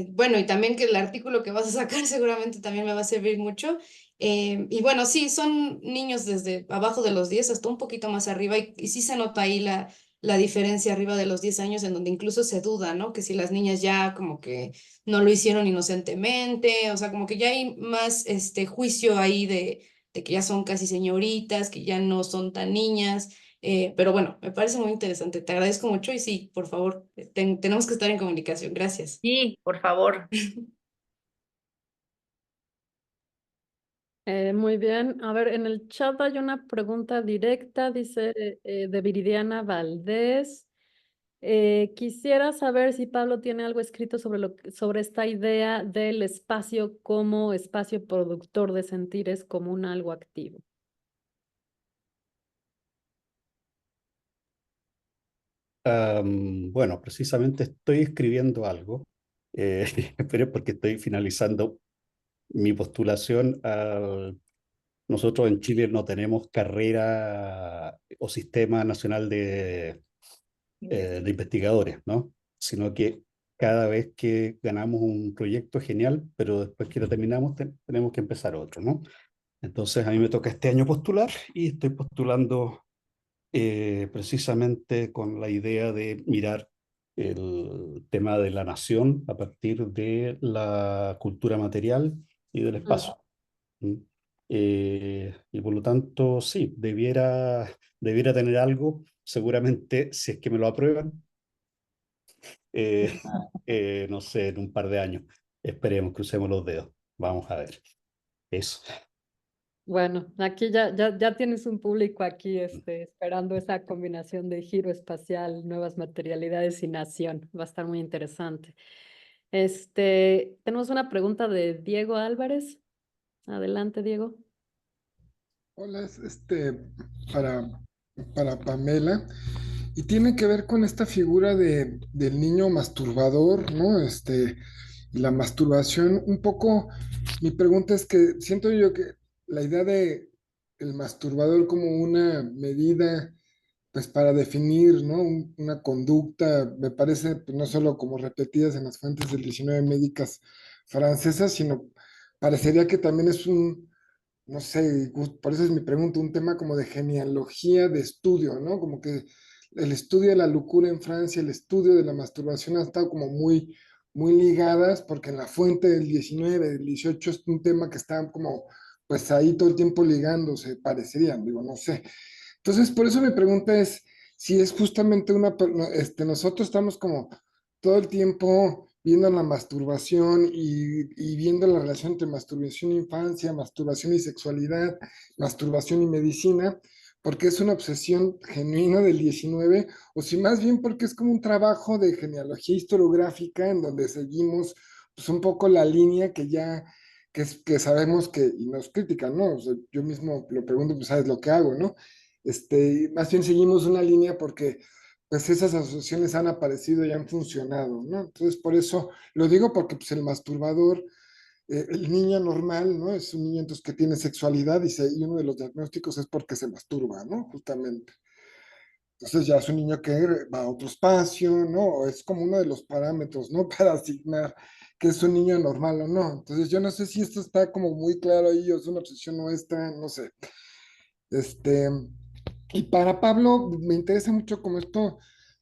Bueno, y también que el artículo que vas a sacar seguramente también me va a servir mucho. Y bueno, sí, son niños desde abajo de los 10 hasta un poquito más arriba y sí se nota ahí la diferencia arriba de los 10 años en donde incluso se duda, ¿no? Que si las niñas ya como que no lo hicieron inocentemente, o sea, como que ya hay más juicio ahí de que ya son casi señoritas, que ya no son tan niñas. Pero bueno, me parece muy interesante. Te agradezco mucho y sí, por favor, tenemos que estar en comunicación. Gracias. Sí, por favor. Muy bien. A ver, en el chat hay una pregunta directa, dice de Viridiana Valdés. Quisiera saber si Pablo tiene algo escrito sobre esta idea del espacio como espacio productor de sentires como un algo activo. Bueno, precisamente estoy escribiendo algo, pero porque estoy finalizando mi postulación al... Nosotros en Chile no tenemos carrera o sistema nacional de investigadores, ¿no? Sino que cada vez que ganamos un proyecto genial, pero después que lo terminamos tenemos que empezar otro, ¿no? Entonces a mí me toca este año postular y estoy postulando precisamente con la idea de mirar el tema de la nación a partir de la cultura material y del espacio. ¿Mm? Y por lo tanto, sí, debiera tener algo, seguramente, si es que me lo aprueban, eh, no sé, en un par de años. Esperemos, crucemos los dedos. Vamos a ver. Eso. Bueno, aquí ya tienes un público aquí esperando esa combinación de giro espacial, nuevas materialidades y nación. Va a estar muy interesante. Tenemos una pregunta de Diego Álvarez. Adelante, Diego. Hola, es para, para Pamela, y tiene que ver con esta figura del niño masturbador, ¿no? Y la masturbación. Un poco, mi pregunta es que siento yo que la idea de el masturbador como una medida, pues para definir, ¿no? Una conducta, me parece, pues, no solo como repetidas en las fuentes del 19 médicas francesas, sino parecería que también es un, no sé, por eso es mi pregunta, un tema como de genealogía de estudio, ¿no? Como que el estudio de la locura en Francia, el estudio de la masturbación han estado como muy, muy ligadas, porque en la fuente del 19, del 18 es un tema que está como, pues ahí todo el tiempo ligándose, parecerían, digo, no sé. Entonces, por eso mi pregunta es si es justamente nosotros estamos como todo el tiempo viendo la masturbación y viendo la relación entre masturbación e infancia, masturbación y sexualidad, masturbación y medicina, porque es una obsesión genuina del 19, o si más bien porque es como un trabajo de genealogía historiográfica en donde seguimos pues un poco la línea que ya, que sabemos que, y nos critican, ¿no? O sea, yo mismo lo pregunto, pues sabes lo que hago, ¿no? Más bien seguimos una línea porque pues esas asociaciones han aparecido y han funcionado, ¿no? Entonces, por eso lo digo porque pues el masturbador, el niño normal, ¿no? Es un niño entonces que tiene sexualidad y uno de los diagnósticos es porque se masturba, ¿no? Justamente. Entonces ya es un niño que va a otro espacio, ¿no? Es como uno de los parámetros, ¿no? Para asignar que es un niño normal o no. Entonces yo no sé si esto está como muy claro ahí o es una obsesión nuestra, no sé. Este, y para Pablo me interesa mucho como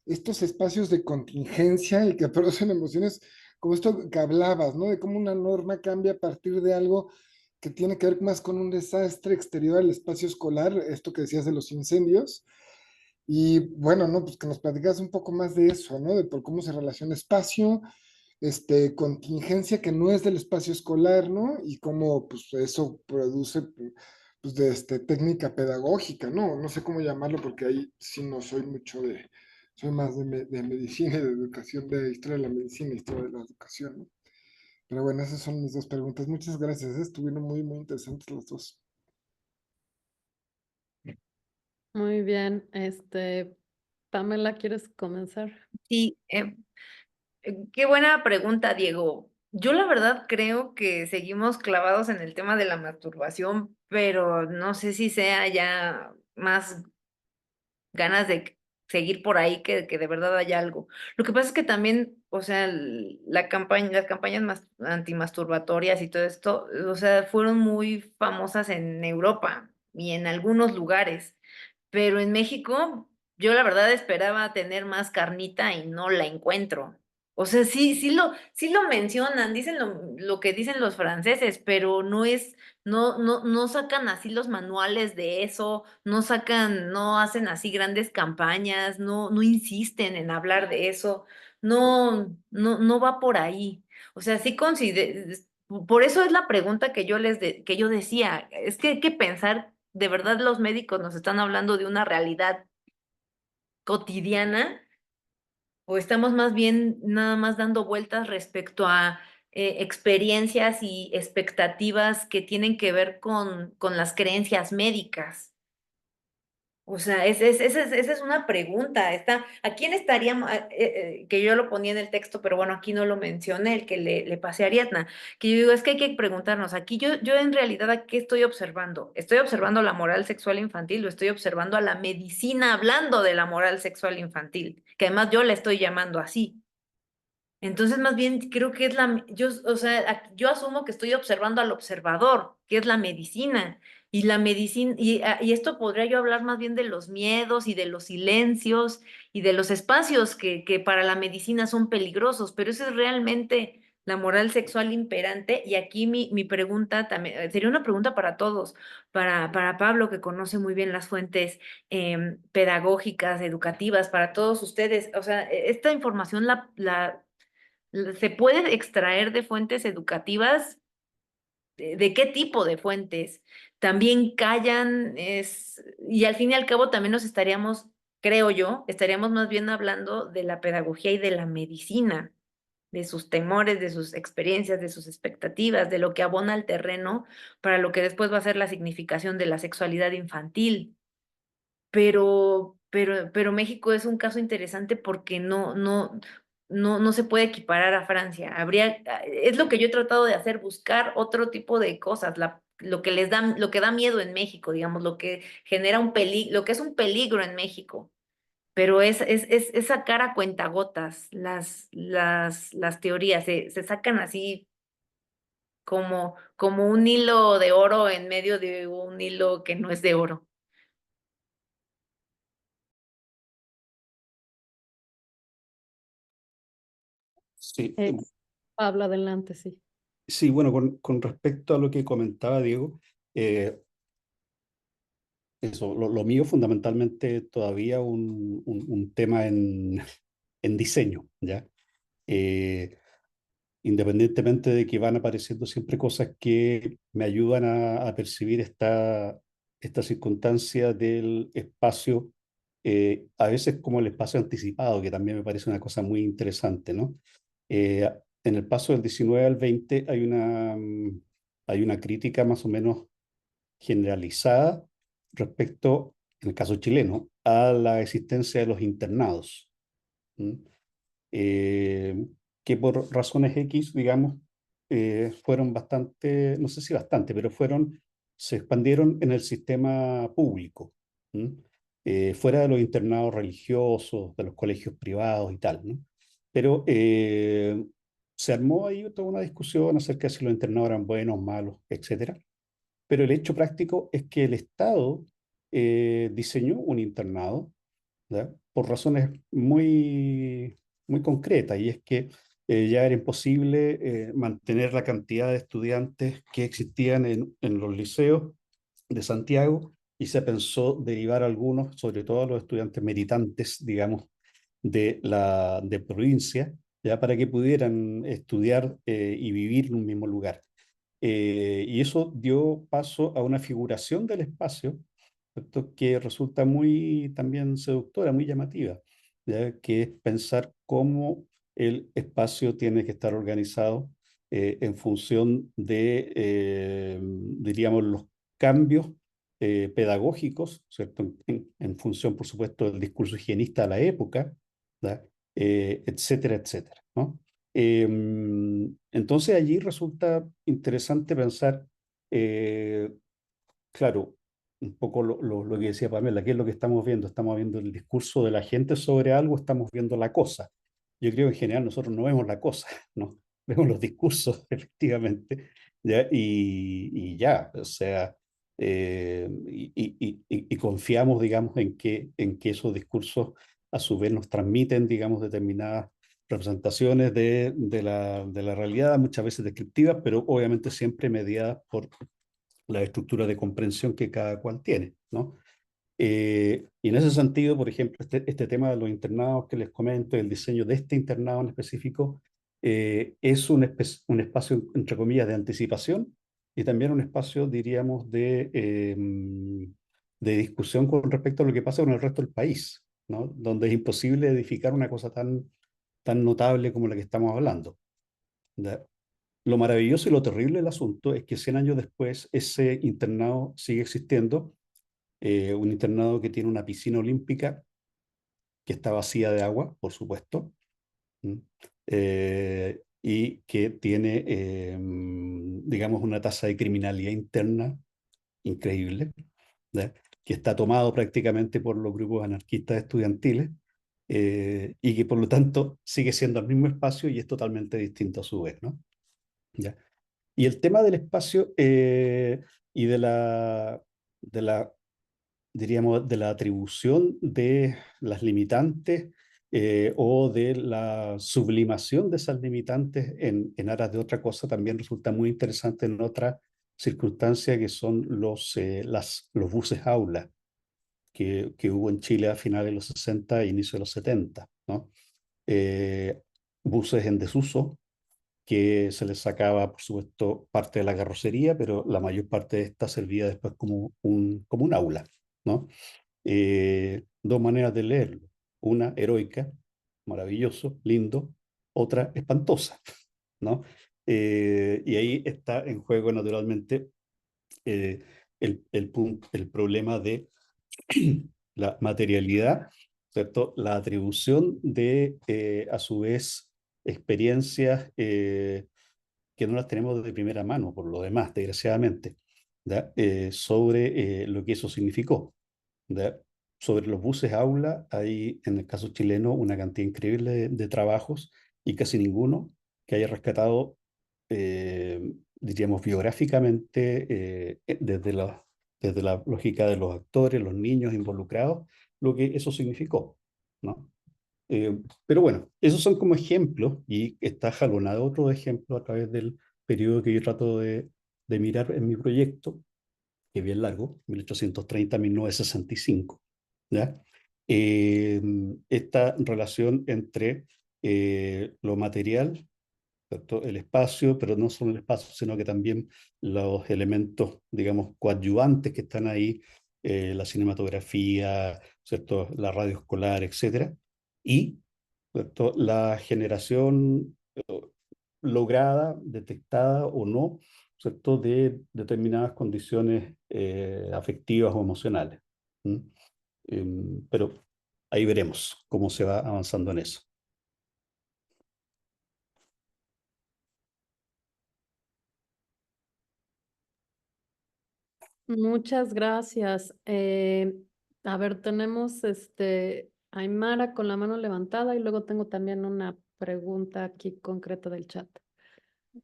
estos espacios de contingencia y que producen emociones, como esto que hablabas, ¿no? De cómo una norma cambia a partir de algo que tiene que ver más con un desastre exterior al espacio escolar, esto que decías de los incendios. Y bueno, ¿no? Pues que nos platicas un poco más de eso, ¿no? De por cómo se relaciona espacio, contingencia que no es del espacio escolar, ¿no? Y cómo pues eso produce pues de técnica pedagógica, ¿no? No sé cómo llamarlo porque ahí sí no soy mucho soy más de medicina y de educación, de historia de la medicina y historia de la educación, ¿no? Pero bueno, esas son mis dos preguntas. Muchas gracias, estuvieron muy, muy interesantes las dos. Muy bien, Pamela, ¿quieres comenzar? Sí, qué buena pregunta, Diego. Yo la verdad creo que seguimos clavados en el tema de la masturbación, pero no sé si sea ya más ganas de seguir por ahí que de verdad haya algo. Lo que pasa es que también, o sea, la campaña, las campañas antimasturbatorias y todo esto, o sea, fueron muy famosas en Europa y en algunos lugares, pero en México yo la verdad esperaba tener más carnita y no la encuentro. O sea, sí lo mencionan, dicen lo que dicen los franceses, pero no es, no sacan así los manuales de eso, no sacan, no hacen así grandes campañas, no insisten en hablar de eso, no va por ahí. O sea, sí por eso es la pregunta que que yo decía, es que hay que pensar, de verdad los médicos nos están hablando de una realidad cotidiana o estamos más bien nada más dando vueltas respecto a experiencias y expectativas que tienen que ver con las creencias médicas. O sea, esa es una pregunta. ¿A quién estaríamos? Que yo lo ponía en el texto, pero bueno, aquí no lo mencioné, el que le pasé a Ariadna, que yo digo, es que hay que preguntarnos, aquí yo en realidad, ¿a qué estoy observando? ¿Estoy observando la moral sexual infantil o estoy observando a la medicina hablando de la moral sexual infantil? Que además yo la estoy llamando así. Entonces, más bien creo que es o sea, yo asumo que estoy observando al observador, que es la medicina. Y la medicina, y esto podría yo hablar más bien de los miedos y de los silencios y de los espacios que para la medicina son peligrosos, pero eso es realmente la moral sexual imperante. Y aquí mi pregunta también, sería una pregunta para todos, para Pablo, que conoce muy bien las fuentes pedagógicas, educativas, para todos ustedes. O sea, esta información se puede extraer de fuentes educativas. ¿De qué tipo de fuentes? También callan, y al fin y al cabo también nos estaríamos, creo yo, estaríamos más bien hablando de la pedagogía y de la medicina. de sus temores, de sus experiencias, de sus expectativas, de lo que abona al terreno para lo que después va a ser la significación de la sexualidad infantil. Pero México es un caso interesante porque no se puede equiparar a Francia. Es lo que yo he tratado de hacer, buscar otro tipo de cosas, lo que da miedo en México, digamos, lo que genera lo que es un peligro en México. Pero es sacar a cuentagotas las teorías, se sacan así como un hilo de oro en medio de un hilo que no es de oro. Sí, Pablo, adelante, sí. sí, bueno, con respecto a lo que comentaba Diego, eh, eso, lo mío fundamentalmente todavía un tema en diseño, ¿ya? Eh, Independientemente de que van apareciendo siempre cosas que me ayudan a percibir esta circunstancia del espacio, a veces como el espacio anticipado, que también me parece una cosa muy interesante, ¿no? En el paso del 19 al 20 hay una crítica más o menos generalizada respecto, en el caso chileno, a la existencia de los internados. ¿Mm? eh, que por razones X, digamos, fueron bastante, no sé si bastante, pero se expandieron en el sistema público, ¿m? Fuera de los internados religiosos, de los colegios privados y tal, ¿no? Pero se armó ahí toda una discusión acerca de si los internados eran buenos, malos, etcétera. Pero el hecho práctico es que el Estado diseñó un internado, ¿ya? Por razones muy concretas, y es que ya era imposible mantener la cantidad de estudiantes que existían en los liceos de Santiago, y se pensó derivar algunos, sobre todo a los estudiantes meritantes, digamos, de provincia, ya para que pudieran estudiar y vivir en un mismo lugar. Y eso dio paso a una figuración del espacio, ¿cierto? Que resulta muy también seductora, muy llamativa, ¿ya? Que es pensar cómo el espacio tiene que estar organizado en función de, diríamos, los cambios pedagógicos, ¿cierto? En función, por supuesto, del discurso higienista de la época, ¿ya? Etcétera, etcétera, ¿no? Entonces allí resulta interesante pensar, eh, claro, un poco lo que decía Pamela, ¿qué es lo que estamos viendo? ¿Estamos viendo el discurso de la gente sobre algo? ¿Estamos viendo la cosa? Yo creo que en general nosotros no vemos la cosa, ¿no? Vemos los discursos, efectivamente, ¿ya? Y ya, o sea, y confiamos, digamos, en que esos discursos a su vez nos transmiten, digamos, determinadas representaciones de la realidad, muchas veces descriptivas, pero obviamente siempre mediadas por la estructura de comprensión que cada cual tiene, ¿no? Y en ese sentido, por ejemplo, este tema de los internados que les comento, el diseño de este internado en específico, es un espacio, entre comillas, de anticipación, y también un espacio, diríamos, de discusión con respecto a lo que pasa con el resto del país, ¿no? Donde es imposible edificar una cosa tan notable como la que estamos hablando. ¿Ya? Lo maravilloso y lo terrible del asunto es que 100 años después ese internado sigue existiendo, un internado que tiene una piscina olímpica que está vacía de agua, por supuesto, ¿m? Y que tiene, digamos, una tasa de criminalidad interna increíble, ¿ya? Que está tomado prácticamente por los grupos anarquistas estudiantiles, y que por lo tanto sigue siendo el mismo espacio y es totalmente distinto a su vez, ¿no? ¿Ya? Y el tema del espacio y de la, diríamos, de la atribución de las limitantes o de la sublimación de esas limitantes en aras de otra cosa también resulta muy interesante en otra circunstancia, que son los buses aula que hubo en Chile a finales de los 60 e inicio de los 70, ¿no? Eh, Buses en desuso, que se les sacaba, por supuesto, parte de la carrocería, pero la mayor parte de esta servía después como un aula, ¿no? Dos maneras de leerlo. Una, heroica, maravilloso, lindo, otra espantosa, ¿no? Y ahí está en juego naturalmente el problema de la materialidad, ¿cierto? La atribución de, a su vez, experiencias que no las tenemos de primera mano, por lo demás, desgraciadamente, ¿ya? Sobre lo que eso significó, ¿ya? Sobre los buses aula, hay en el caso chileno una cantidad increíble de trabajos y casi ninguno que haya rescatado, diríamos, biográficamente, desde la lógica de los actores, los niños involucrados, lo que eso significó, ¿no? Pero bueno, esos son como ejemplos y está jalonado otro ejemplo a través del periodo que yo trato de mirar en mi proyecto, que es bien largo, 1830-1965, ¿ya? Esta relación entre lo material, ¿cierto? El espacio, pero no solo el espacio, sino que también los elementos, digamos, coadyuvantes que están ahí, la cinematografía, ¿cierto? La radio escolar, etcétera, y, ¿cierto? La generación lograda, detectada o no, ¿cierto? De determinadas condiciones afectivas o emocionales. ¿Mm? Pero ahí veremos cómo se va avanzando en eso. Muchas gracias. A ver, tenemos a Aymara con la mano levantada y luego tengo también una pregunta aquí concreta del chat.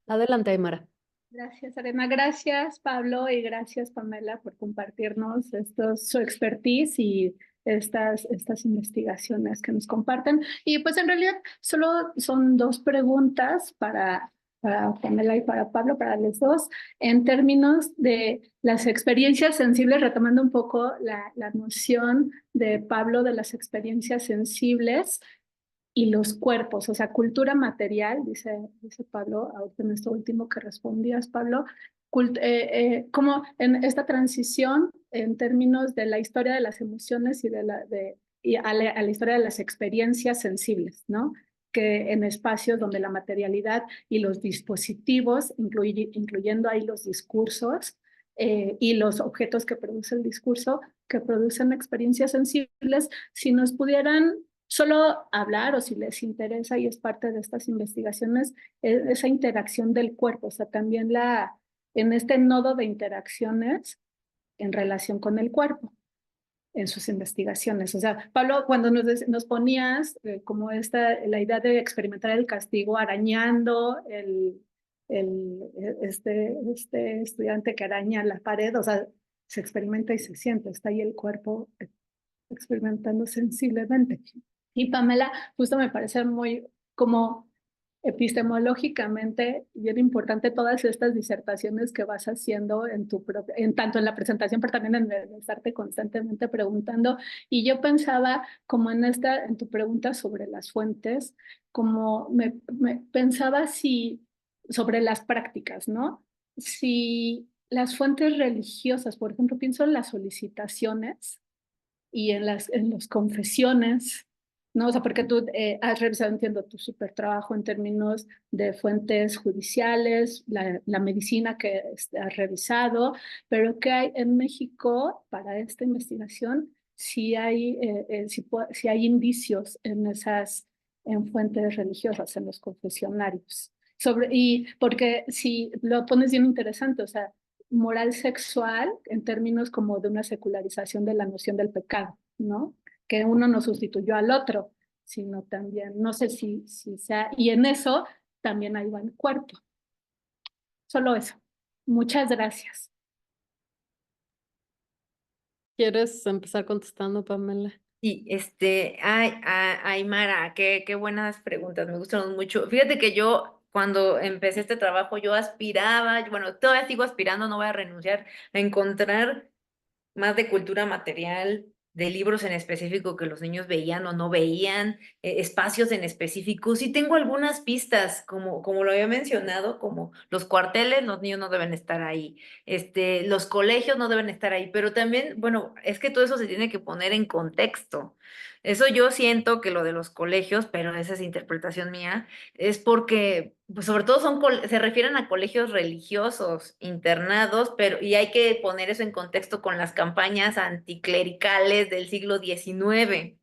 Adelante, Aymara. Gracias, Arena. Gracias, Pablo, y gracias, Pamela, por compartirnos su expertise y estas investigaciones que nos comparten. Y pues en realidad solo son dos preguntas para Pamela y para Pablo, para los dos, en términos de las experiencias sensibles, retomando un poco la noción de Pablo de las experiencias sensibles y los cuerpos, o sea, cultura material, dice Pablo, ahorita en esto último que respondías, Pablo, como en esta transición en términos de la historia de las emociones y a la historia de las experiencias sensibles, ¿no? Que en espacios donde la materialidad y los dispositivos, incluyendo ahí los discursos y los objetos que produce el discurso, que producen experiencias sensibles, si nos pudieran solo hablar o si les interesa y es parte de estas investigaciones, esa interacción del cuerpo, o sea, también en este nodo de interacciones en relación con el cuerpo en sus investigaciones. O sea, Pablo, cuando nos ponías como la idea de experimentar el castigo arañando este estudiante que araña la pared, o sea, se experimenta y se siente, está ahí el cuerpo experimentando sensiblemente. Y Pamela, justo me parece muy como epistemológicamente bien importante todas estas disertaciones que vas haciendo en tanto en la presentación, pero también en estarte constantemente preguntando. Y yo pensaba como en tu pregunta sobre las fuentes, como me pensaba sobre las prácticas, ¿no? Si las fuentes religiosas, por ejemplo, pienso en las solicitaciones, y en las confesiones, ¿no? O sea, porque tú has revisado, entiendo, tu súper trabajo en términos de fuentes judiciales, la medicina que has revisado, pero ¿qué hay en México para esta investigación? Si hay indicios en fuentes religiosas, en los confesionarios. Y porque si lo pones bien interesante, o sea, moral sexual en términos como de una secularización de la noción del pecado, ¿no? Que uno no sustituyó al otro, sino también, no sé si sea, y en eso también ahí va el cuerpo. Solo eso. Muchas gracias. ¿Quieres empezar contestando, Pamela? Y Aymara, qué buenas preguntas, me gustaron mucho. Fíjate que yo, cuando empecé este trabajo, yo aspiraba, bueno, todavía sigo aspirando, no voy a renunciar, a encontrar más de cultura material, de libros en específico que los niños veían o no veían, espacios en específico. Sí tengo algunas pistas, como lo había mencionado, como los cuarteles, los niños no deben estar ahí, los colegios no deben estar ahí, pero también, bueno, es que todo eso se tiene que poner en contexto. Eso yo siento que lo de los colegios, pero esa es interpretación mía, es porque, pues sobre todo se refieren a colegios religiosos, internados, pero, y hay que poner eso en contexto con las campañas anticlericales del siglo XIX.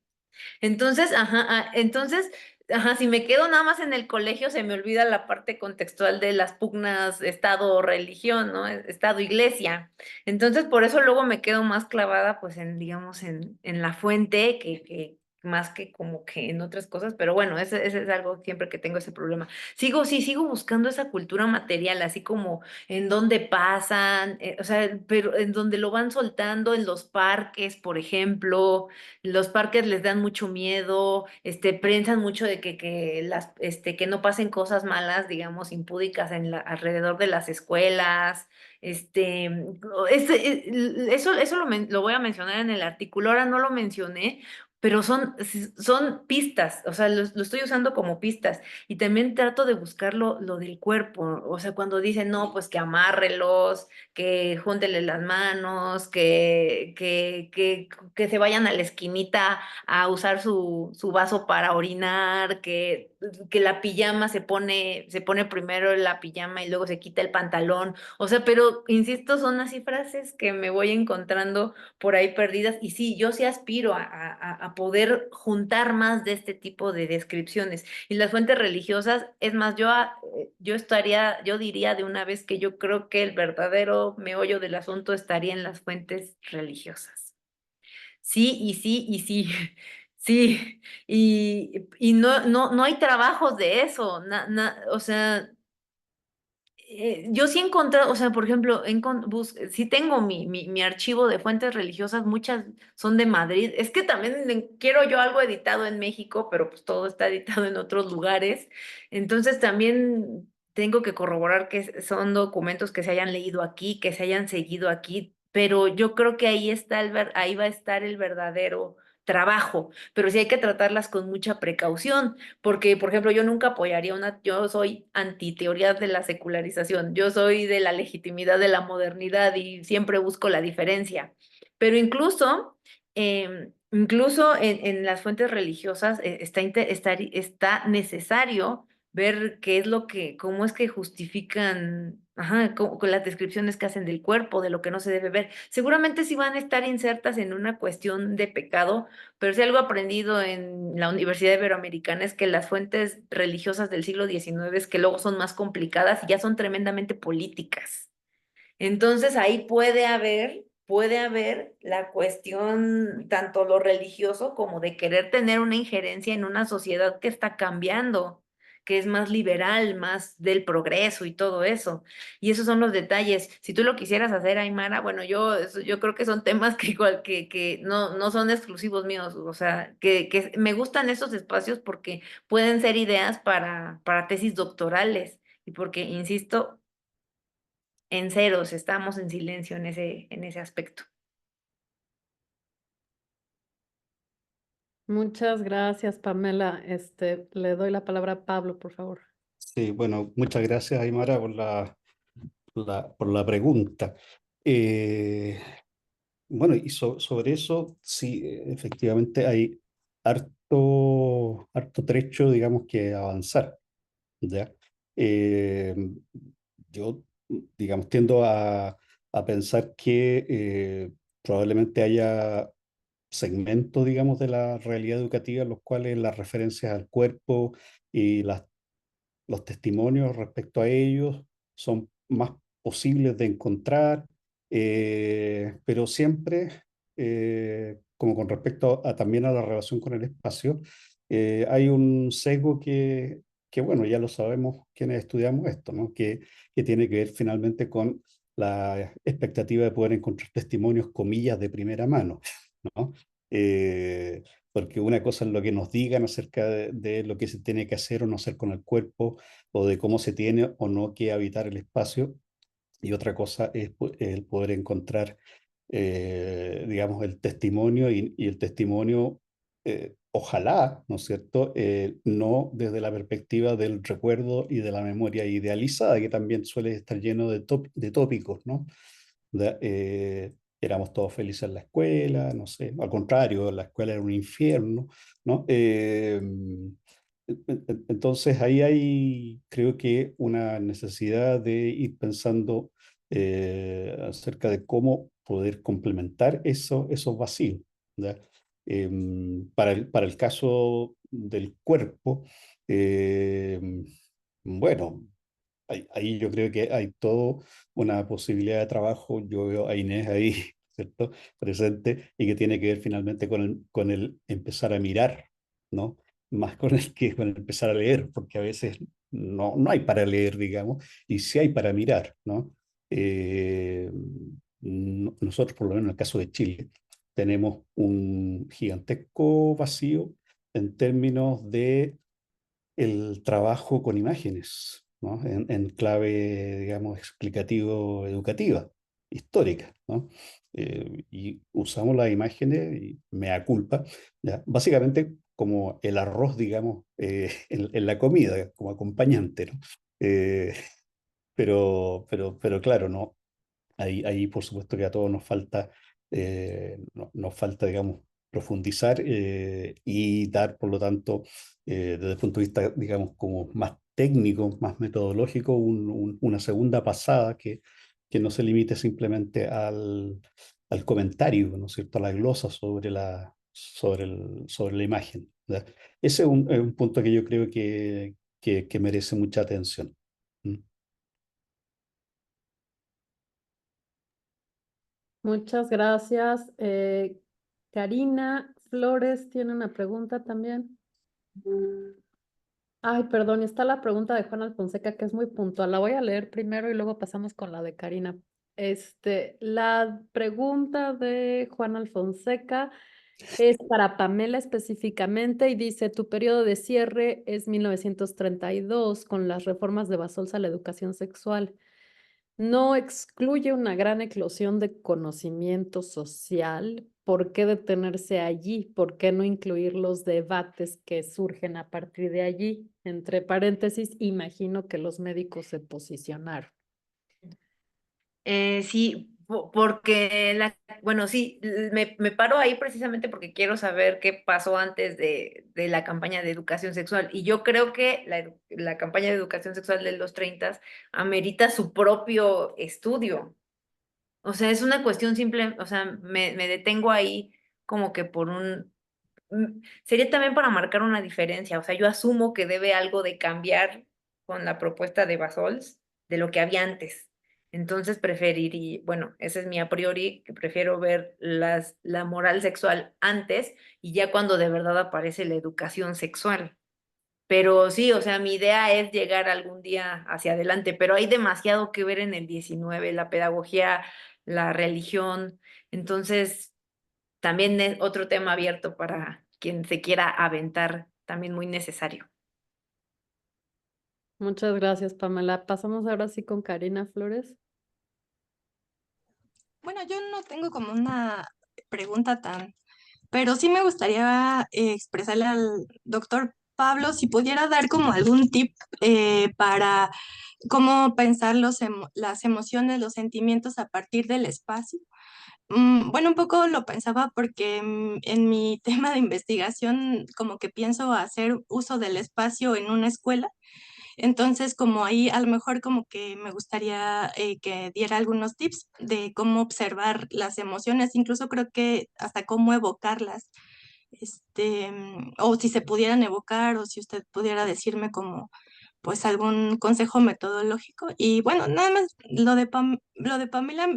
Entonces, ajá, si me quedo nada más en el colegio, se me olvida la parte contextual de las pugnas Estado o religión, ¿no? Estado-iglesia. Entonces, por eso luego me quedo más clavada, pues, digamos, en la fuente, que más que como que en otras cosas, pero bueno, ese es algo siempre que tengo ese problema. Sigo buscando esa cultura material, así como en dónde pasan, o sea, pero en donde lo van soltando, en los parques, por ejemplo. Los parques les dan mucho miedo, piensan mucho de que no pasen cosas malas, digamos, impúdicas alrededor de las escuelas. Eso lo voy a mencionar en el artículo, ahora no lo mencioné, pero son pistas, o sea, lo estoy usando como pistas. Y también trato de buscar lo del cuerpo, o sea, cuando dicen, no, pues que amárrelos, que júntele las manos, que se vayan a la esquinita a usar su vaso para orinar, que la pijama se pone primero la pijama y luego se quita el pantalón. O sea, pero insisto, son así frases que me voy encontrando por ahí perdidas. Y sí, yo sí aspiro a poder juntar más de este tipo de descripciones. Y las fuentes religiosas, es más, yo diría de una vez que yo creo que el verdadero meollo del asunto estaría en las fuentes religiosas. Sí, y sí, y sí, sí, y no hay trabajos de eso, o sea, yo sí he encontrado, o sea, por ejemplo, sí tengo mi archivo de fuentes religiosas, muchas son de Madrid. Es que también quiero yo algo editado en México, pero pues todo está editado en otros lugares. Entonces también tengo que corroborar que son documentos que se hayan leído aquí, que se hayan seguido aquí, pero yo creo que ahí va a estar el verdadero trabajo, pero sí hay que tratarlas con mucha precaución. Porque, por ejemplo, yo nunca apoyaría yo soy antiteoría de la secularización, yo soy de la legitimidad de la modernidad y siempre busco la diferencia. Pero incluso en las fuentes religiosas está necesario ver cómo es que justifican, ajá, con las descripciones que hacen del cuerpo, de lo que no se debe ver. Seguramente sí van a estar insertas en una cuestión de pecado, pero si algo aprendido en la Universidad Iberoamericana es que las fuentes religiosas del siglo XIX es que luego son más complicadas y ya son tremendamente políticas. Entonces ahí puede haber la cuestión, tanto lo religioso como de querer tener una injerencia en una sociedad que está cambiando, que es más liberal, más del progreso y todo eso. Y esos son los detalles. Si tú lo quisieras hacer, Aymara, bueno, yo creo que son temas que no son exclusivos míos, o sea, que me gustan esos espacios porque pueden ser ideas para tesis doctorales y porque, insisto, en ceros, estamos en silencio en ese aspecto. Muchas gracias, Pamela. Le doy la palabra a Pablo, por favor. Sí, bueno, muchas gracias, Aymara, por la pregunta. Eh, bueno, y sobre eso, sí, efectivamente hay harto trecho, digamos, que avanzar, ¿ya? Eh, yo, digamos, tiendo a pensar que probablemente haya segmentos, digamos, de la realidad educativa en los cuales las referencias al cuerpo y los testimonios respecto a ellos son más posibles de encontrar, pero siempre, como con respecto también a la relación con el espacio, hay un sesgo que, bueno, ya lo sabemos quienes estudiamos esto, ¿no? Que tiene que ver finalmente con la expectativa de poder encontrar testimonios, comillas, de primera mano, ¿no? Porque una cosa es lo que nos digan acerca de lo que se tiene que hacer o no hacer con el cuerpo, o de cómo se tiene o no que habitar el espacio, y otra cosa es el poder encontrar, digamos, el testimonio, y el testimonio, ojalá, ¿no es cierto?, no desde la perspectiva del recuerdo y de la memoria idealizada, que también suele estar lleno de tópicos, ¿no? éramos todos felices en la escuela, no sé, al contrario, la escuela era un infierno, ¿no? Entonces ahí hay, creo que, una necesidad de ir pensando acerca de cómo poder complementar esos vacíos, ¿ya? Para el caso del cuerpo, bueno, ahí yo creo que hay toda una posibilidad de trabajo. Yo veo a Inés ahí, ¿cierto? Presente, y que tiene que ver finalmente con el empezar a mirar, ¿no? Más con el que con el empezar a leer, porque a veces no hay para leer, digamos, y sí hay para mirar, ¿no? Eh, Nosotros, por lo menos en el caso de Chile, tenemos un gigantesco vacío en términos de el trabajo con imágenes, ¿no? En clave, digamos, explicativo-educativa, histórica, ¿no? Y usamos las imágenes, y mea culpa, ¿ya? Básicamente como el arroz, digamos, en la comida, como acompañante, ¿no? Eh, pero claro, ¿no? Ahí, por supuesto que a todos nos falta, digamos, profundizar y dar, por lo tanto, desde el punto de vista, digamos, como más técnico, más metodológico, una segunda pasada que no se limite simplemente al comentario, ¿no es cierto?, a la glosa sobre la imagen, ¿ya? Ese es un punto que yo creo que merece mucha atención. ¿Mm? Muchas gracias. Karina Flores tiene una pregunta también. Ay, perdón, está la pregunta de Juan Alfonseca que es muy puntual. La voy a leer primero y luego pasamos con la de Karina. La pregunta de Juan Alfonseca es para Pamela específicamente y dice, tu periodo de cierre es 1932 con las reformas de Basolza a la educación sexual. ¿No excluye una gran eclosión de conocimiento social? ¿Por qué detenerse allí? ¿Por qué no incluir los debates que surgen a partir de allí? Entre paréntesis, imagino que los médicos se posicionaron. Sí, porque bueno, sí, me paro ahí precisamente porque quiero saber qué pasó antes de la campaña de educación sexual. Y yo creo que la campaña de educación sexual de los 30 amerita su propio estudio. O sea, es una cuestión simple, o sea, me detengo ahí como que sería también para marcar una diferencia. O sea, yo asumo que debe algo de cambiar con la propuesta de Basols de lo que había antes. Entonces preferiría, bueno, ese es mi a priori, que prefiero ver la moral sexual antes y ya cuando de verdad aparece la educación sexual. Pero sí, o sea, mi idea es llegar algún día hacia adelante, pero hay demasiado que ver en el 19, la pedagogía, la religión. Entonces, también es otro tema abierto para quien se quiera aventar, también muy necesario. Muchas gracias, Pamela. Pasamos ahora sí con Karina Flores. Bueno, yo no tengo como una pregunta pero sí me gustaría expresarle al doctor Pablo si pudiera dar como algún tip para cómo pensar las emociones, los sentimientos a partir del espacio. Bueno, un poco lo pensaba porque en mi tema de investigación como que pienso hacer uso del espacio en una escuela. Entonces, como ahí a lo mejor como que me gustaría que diera algunos tips de cómo observar las emociones, incluso creo que hasta cómo evocarlas, o si se pudieran evocar, o si usted pudiera decirme como pues algún consejo metodológico. Y bueno, nada más lo de Pamela,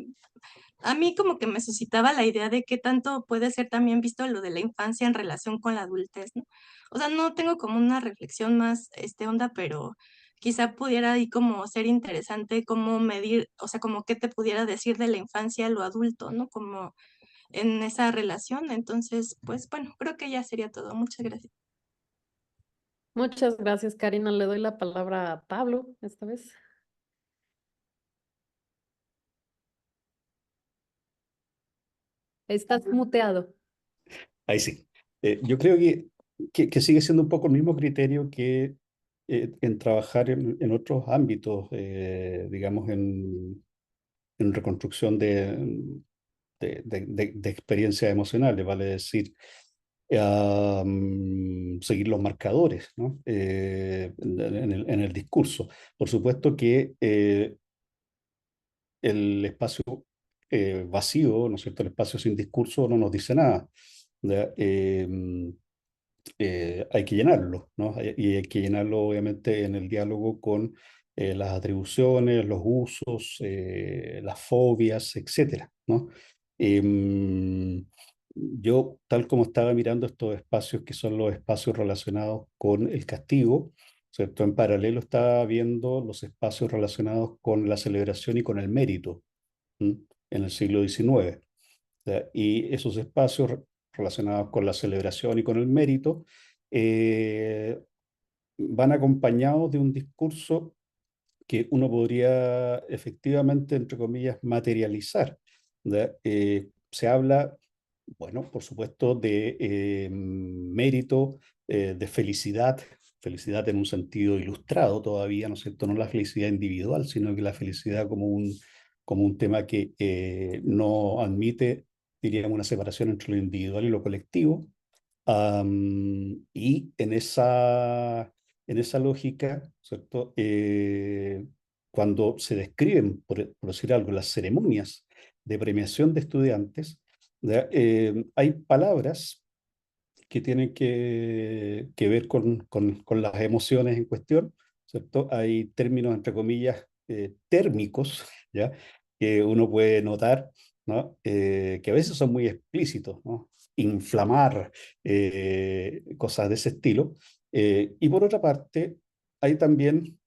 a mí como que me suscitaba la idea de qué tanto puede ser también visto lo de la infancia en relación con la adultez, ¿no? O sea, no tengo como una reflexión más onda, pero quizá pudiera ahí como ser interesante cómo medir, o sea, como qué te pudiera decir de la infancia a lo adulto, ¿no? Como en esa relación. Entonces, pues bueno, creo que ya sería todo. Muchas gracias. Muchas gracias, Karina. Le doy la palabra a Pablo esta vez. Estás muteado. Ahí sí. Yo creo que sigue siendo un poco el mismo criterio que en trabajar en otros ámbitos, digamos, en reconstrucción de experiencias emocionales, vale decir, seguir los marcadores, ¿no? En el discurso. Por supuesto que el espacio vacío, ¿no es cierto? El espacio sin discurso no nos dice nada. ¿Ya? Hay que llenarlo, ¿no? Y hay que llenarlo obviamente en el diálogo con las atribuciones, los usos, las fobias, etcétera, ¿no? Yo, tal como estaba mirando estos espacios que son los espacios relacionados con el castigo, ¿cierto? En paralelo estaba viendo los espacios relacionados con la celebración y con el mérito, ¿m? En el siglo XIX. ¿Ya? Y esos espacios relacionados con la celebración y con el mérito eh, van acompañados de un discurso que uno podría efectivamente, entre comillas, materializar. ¿Ya? Se habla, bueno, por supuesto, de mérito, de felicidad, felicidad en un sentido ilustrado todavía, ¿no es cierto? No la felicidad individual, sino que la felicidad como un tema que no admite, diríamos, una separación entre lo individual y lo colectivo. Y en esa lógica, ¿cierto? Cuando se describen, por decir algo, las ceremonias de premiación de estudiantes, ¿ya? Hay palabras que tienen que ver con las emociones en cuestión, ¿cierto? Hay términos, entre comillas, térmicos, ¿ya? Que uno puede notar, ¿no? Que a veces son muy explícitos, ¿no? Inflamar, cosas de ese estilo. Y por otra parte, hay también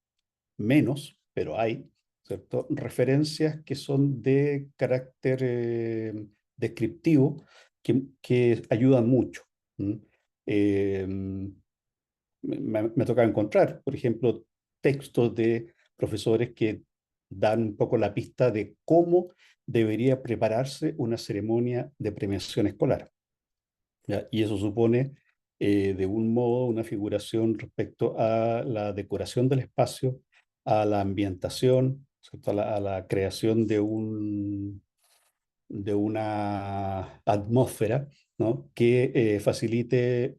menos, pero hay, ¿cierto? Referencias que son de carácter descriptivo que ayudan mucho. ¿Mm? Eh, me toca encontrar, por ejemplo, textos de profesores que dan un poco la pista de cómo debería prepararse una ceremonia de premiación escolar. ¿Ya? Y eso supone, de un modo, una figuración respecto a la decoración del espacio, a la ambientación, ¿cierto? A la creación de una atmósfera, ¿no? Que facilite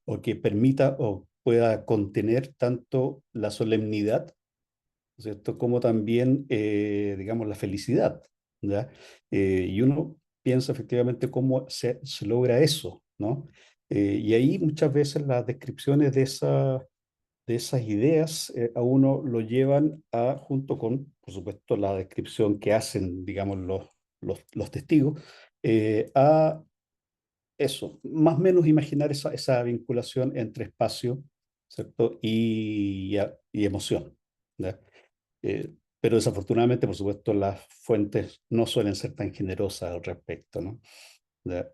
o que permita o pueda contener tanto la solemnidad, ¿cierto? Como también, digamos, la felicidad, ¿ya? Y uno piensa efectivamente cómo se logra eso, ¿no? Y ahí muchas veces las descripciones de esas ideas a uno lo llevan a, junto con, por supuesto, la descripción que hacen, digamos, los testigos, a eso, más o menos imaginar esa vinculación entre espacio, ¿cierto? Y emoción, ¿ya? Pero desafortunadamente, por supuesto, las fuentes no suelen ser tan generosas al respecto, ¿no? ¿Ya?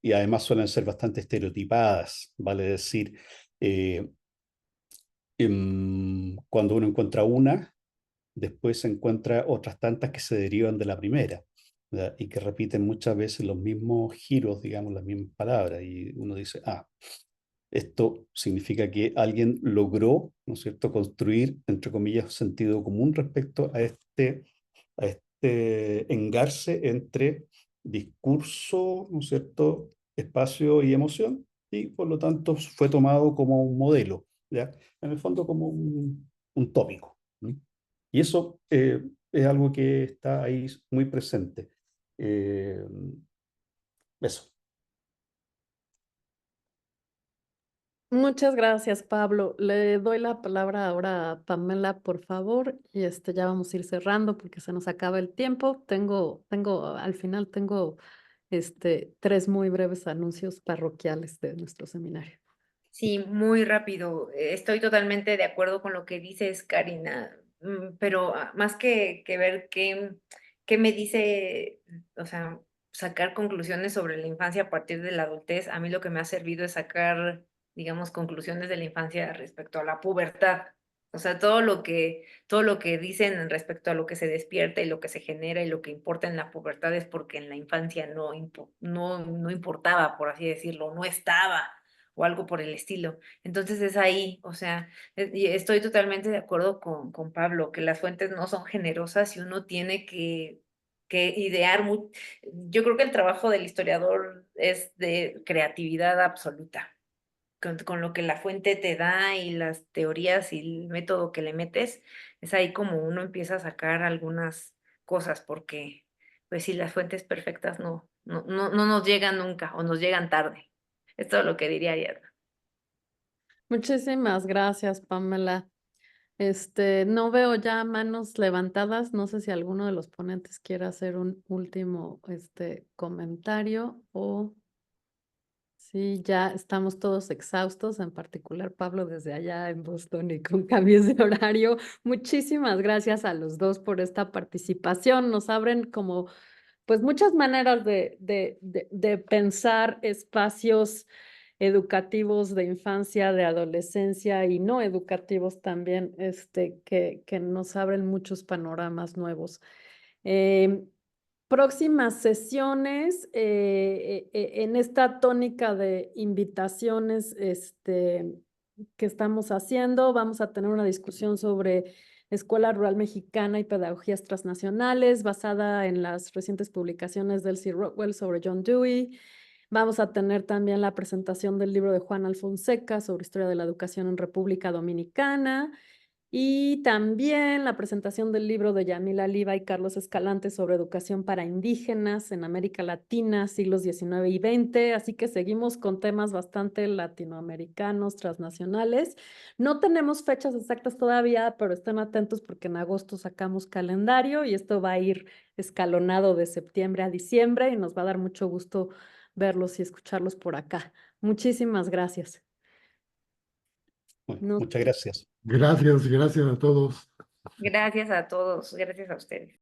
Y además suelen ser bastante estereotipadas, vale decir, eh, cuando uno encuentra una, después se encuentra otras tantas que se derivan de la primera, ¿ya? Y que repiten muchas veces los mismos giros, digamos, las mismas palabras, y uno dice, ah, esto significa que alguien logró, ¿no es cierto?, construir, entre comillas, sentido común respecto a este engarce entre discurso, ¿no es cierto?, espacio y emoción, y por lo tanto fue tomado como un modelo, ¿ya? En el fondo como un tópico, ¿no? Y eso es algo que está ahí muy presente. Eh, eso. Muchas gracias, Pablo. Le doy la palabra ahora a Pamela, por favor, y ya vamos a ir cerrando porque se nos acaba el tiempo. Al final tengo tres muy breves anuncios parroquiales de nuestro seminario. Sí, muy rápido. Estoy totalmente de acuerdo con lo que dices, Karina, pero más que ver qué me dice, o sea, sacar conclusiones sobre la infancia a partir de la adultez, a mí lo que me ha servido es sacar, digamos, conclusiones de la infancia respecto a la pubertad. O sea, todo lo que dicen respecto a lo que se despierta y lo que se genera y lo que importa en la pubertad es porque en la infancia no importaba, por así decirlo, no estaba o algo por el estilo. Entonces es ahí, o sea, y estoy totalmente de acuerdo con Pablo, que las fuentes no son generosas y uno tiene que que idear. Yo creo que el trabajo del historiador es de creatividad absoluta. Con lo que la fuente te da y las teorías y el método que le metes, es ahí como uno empieza a sacar algunas cosas, porque pues si las fuentes perfectas no nos llegan nunca o nos llegan tarde. Es todo lo que diría Ariadna. Muchísimas gracias, Pamela. No veo ya manos levantadas. No sé si alguno de los ponentes quiere hacer un último comentario o si ya estamos todos exhaustos, en particular Pablo desde allá en Boston y con cambios de horario. Muchísimas gracias a los dos por esta participación. Nos abren como pues muchas maneras de pensar espacios educativos de infancia, de adolescencia y no educativos también, que nos abren muchos panoramas nuevos. Próximas sesiones, en esta tónica de invitaciones que estamos haciendo, vamos a tener una discusión sobre Escuela Rural Mexicana y Pedagogías Transnacionales, basada en las recientes publicaciones del C. Rockwell sobre John Dewey. Vamos a tener también la presentación del libro de Juan Alfonseca sobre Historia de la Educación en República Dominicana y también la presentación del libro de Yamila Liva y Carlos Escalante sobre educación para indígenas en América Latina, siglos XIX y XX. Así que seguimos con temas bastante latinoamericanos, transnacionales. No tenemos fechas exactas todavía, pero estén atentos porque en agosto sacamos calendario y esto va a ir escalonado de septiembre a diciembre y nos va a dar mucho gusto verlos y escucharlos por acá. Muchísimas gracias. Muchas gracias. Gracias a todos. Gracias a todos, gracias a ustedes.